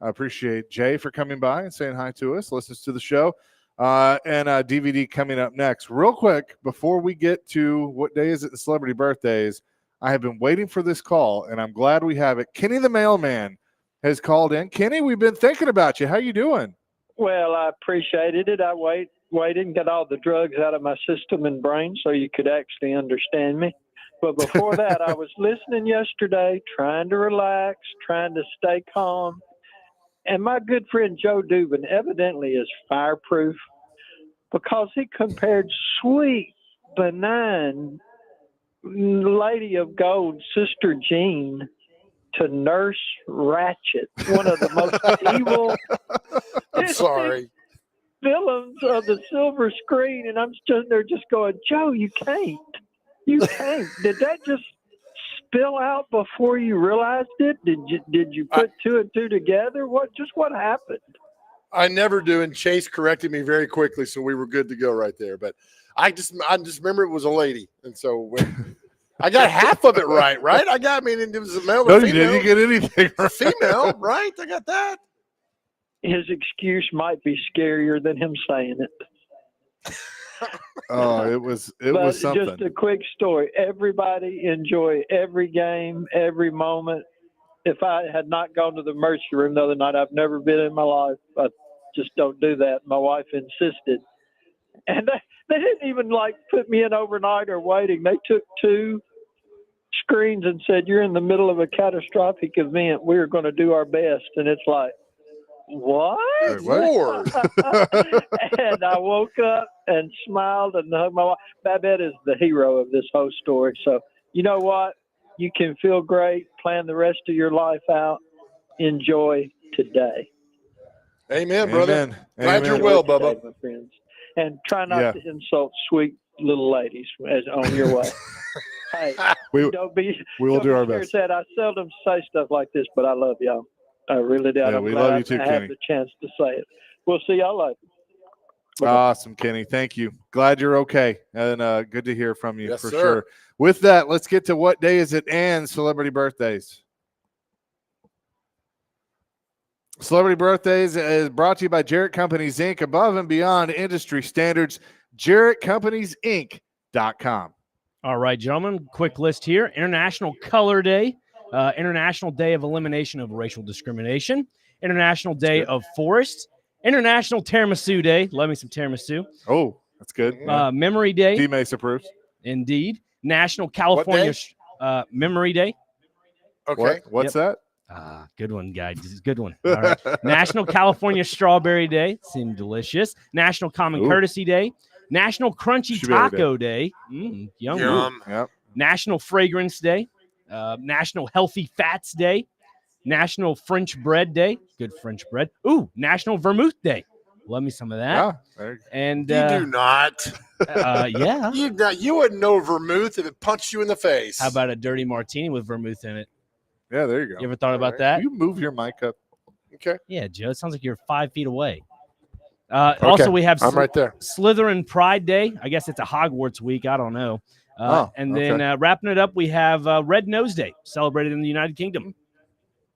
I appreciate Jay for coming by and saying hi to us, listens to the show. And DVD coming up next. Real quick, before we get to what day is it, the celebrity birthdays, I have been waiting for this call, and I'm glad we have it. Kenny the mailman has called in. Kenny, we've been thinking about you. How you doing? Well, I appreciated it. I waited and got all the drugs out of my system and brain so you could actually understand me. But before that, I was listening yesterday, trying to relax, trying to stay calm. And my good friend Joe Dubin evidently is fireproof because he compared sweet, benign Lady of Gold, Sister Jean, to Nurse Ratchet, one of the most evil villains of the silver screen. And I'm just there just going, Joe, you can't. You can't. Did that just spill out before you realized it? Did you put two and two together? What happened? I never do, and Chase corrected me very quickly, so we were good to go right there. But I just remember it was a lady, and so when I got half of it right? It was a male. No, you didn't get anything right. Female, right? I got that. His excuse might be scarier than him saying it. Oh, it was something. Just a quick story. Everybody enjoy every game, every moment. If I had not gone to the mercy room the other night, I've never been in my life. I just don't do that. My wife insisted. And they didn't even put me in overnight or waiting. They took two screens and said, you're in the middle of a catastrophic event. We're going to do our best. And it's like, what? Lord. And I woke up and smiled and hugged my wife. Babette is the hero of this whole story. So, you know what? You can feel great, plan the rest of your life out, enjoy today. Amen, brother. Glad you're well, Bubba. My friends. And try not to insult sweet little ladies as on your way. Hey, we will do our best. That I seldom say stuff like this, but I love y'all. I really do. Yeah, we love you too, I Kenny. have the chance to say it. We'll see y'all later. Bye-bye. Awesome, Kenny. Thank you. Glad you're okay, and good to hear from you yes, for sir. sure. With that, let's get to what day is it and celebrity birthdays. Celebrity Birthdays is brought to you by Jarrett Companies, Inc., above and beyond industry standards, jarrettcompanies.inc.com. All right, gentlemen, quick list here. International Color Day, International Day of Elimination of Racial Discrimination, International Day of Forest, International Tiramisu Day. Love me some tiramisu. Oh, that's good. Memory Day. D-Mace approves. Indeed. National California Memory Day. Okay. What's that? Good one, guys. Good one. All right. National California Strawberry Day. Seemed delicious. National Common Courtesy Day. National Crunchy Taco Day. Yum. Yep. National Fragrance Day. National Healthy Fats Day. National French Bread Day. Good French bread. Ooh, National Vermouth Day. Love me some of that. Yeah. And you do not. Yeah. You wouldn't know vermouth if it punched you in the face. How about a dirty martini with vermouth in it? Yeah, there you go. You ever thought about that? You move your mic up. Okay. Yeah, Joe. It sounds like you're 5 feet away. Also, we have I'm right there. Slytherin Pride Day. I guess it's a Hogwarts week. I don't know. And then wrapping it up, we have Red Nose Day, celebrated in the United Kingdom.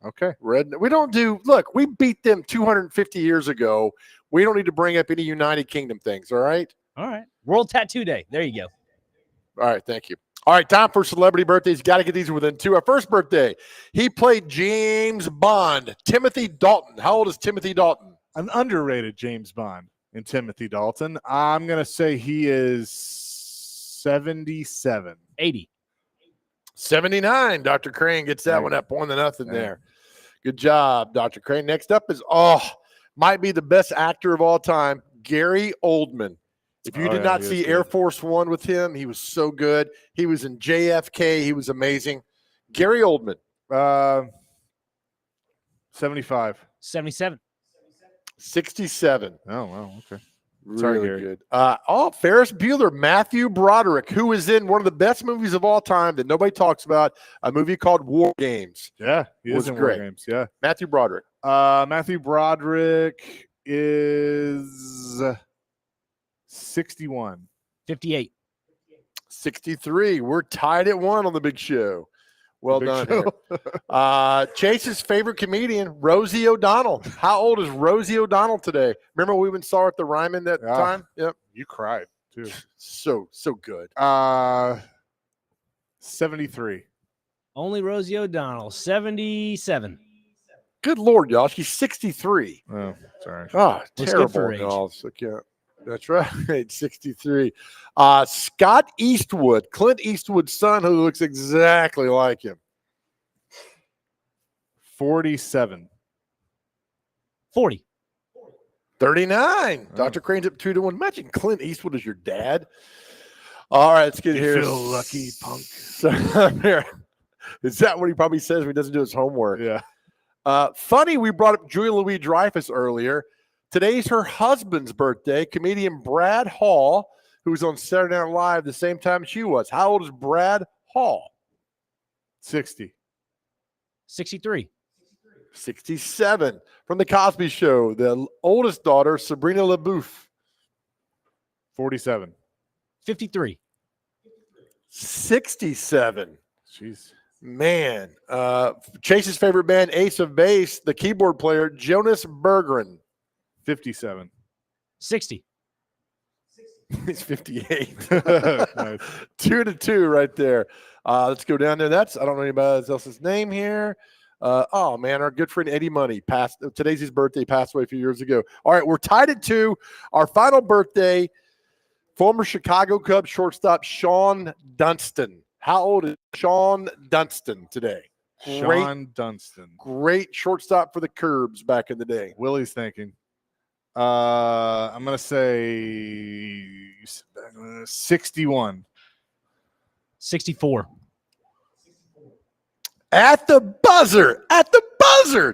Okay. We don't do. Look, we beat them 250 years ago. We don't need to bring up any United Kingdom things. All right. All right. World Tattoo Day. There you go. All right. Thank you. All right, time for celebrity birthdays. Got to get these within two. Our first birthday, he played James Bond, Timothy Dalton. How old is Timothy Dalton? An underrated James Bond in Timothy Dalton. I'm going to say he is 77. 80. 79. Dr. Crane gets that one up 1-0 there. Good job, Dr. Crane. Next up is, might be the best actor of all time, Gary Oldman. If you did not see Air Force One with him, he was so good. He was in JFK. He was amazing. Gary Oldman. 75. 77. 67. Oh, wow. Okay. Really Sorry, Gary. good. Ferris Bueller, Matthew Broderick, who is in one of the best movies of all time that nobody talks about, a movie called War Games. Yeah, he was is in great. War Games. Yeah. Matthew Broderick. Matthew Broderick is 61. 58. 63. We're tied at 1 on the big show. Well done. Here. Chase's favorite comedian, Rosie O'Donnell. How old is Rosie O'Donnell today? Remember we even saw her at the Ryman that time? Yep. You cried too. So good. 73. Only Rosie O'Donnell, 77. Good Lord, y'all. She's 63. Oh, sorry. Oh, Looks good for her terrible, age. y'all. So, yeah, that's right. 63. Scott Eastwood, Clint Eastwood's son, who looks exactly like him. 47. 40. 39. Oh. Dr. Crane's up 2-1. Imagine Clint Eastwood as your dad. All right, let's get here. Feel lucky, punk. Is that what he probably says when he doesn't do his homework? Yeah. Funny, we brought up Julia Louis-Dreyfus earlier. Today's her husband's birthday, comedian Brad Hall, who was on Saturday Night Live the same time she was. How old is Brad Hall? 60. 63. 67. From The Cosby Show, the oldest daughter, Sabrina LaBeouf. 47. 53. 67. Jeez. Man. Chase's favorite band, Ace of Base, the keyboard player, Jonas Berggren. 57. 60. He's 58. Nice. 2-2 right there. Let's go down there. I don't know anybody else's name here. Oh man, our good friend Eddie Money today's his birthday, passed away a few years ago. All right, we're tied at 2. Our final birthday, former Chicago Cubs shortstop Sean Dunston. How old is Sean Dunston today? Sean Dunston. Great shortstop for the Cubs back in the day. Willie's thinking. I'm going to say 61. 64. At the buzzer.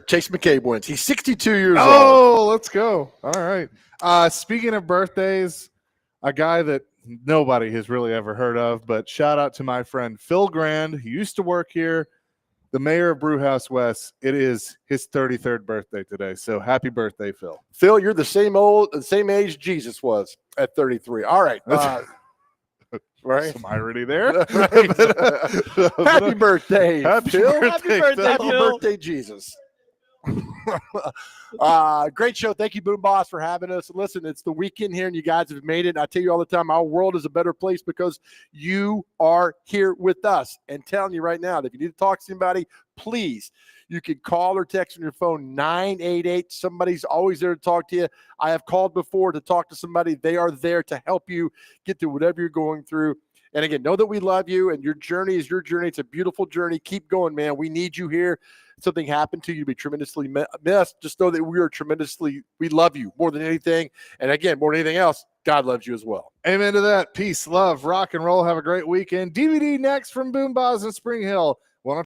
Chase McCabe wins. He's 62 years old. Oh, let's go. All right. Speaking of birthdays, a guy that nobody has really ever heard of, but shout out to my friend Phil Grand. He used to work here, the mayor of Brewhouse West. It is his 33rd birthday today. So happy birthday, Phil. Phil, you're the same age Jesus was at 33. All right. Right? Am I already there? Happy birthday, Phil. Happy birthday, Happy Phil. birthday, Jesus. Great show. Thank you, Boom Boss, for having us. Listen, it's the weekend here, and you guys have made it. And I tell you all the time, our world is a better place because you are here with us. And telling you right now that if you need to talk to somebody, please, you can call or text on your phone 988. Somebody's always there to talk to you. I have called before to talk to somebody. They are there to help you get through whatever you're going through. And again, know that we love you, and your journey is your journey. It's a beautiful journey. Keep going, man. We need you here. If something happened to you, be tremendously missed. Just know that we love you more than anything. And again, more than anything else, God loves you as well. Amen to that. Peace, love, rock and roll. Have a great weekend. DVD next from Boom Boss and Spring Hill.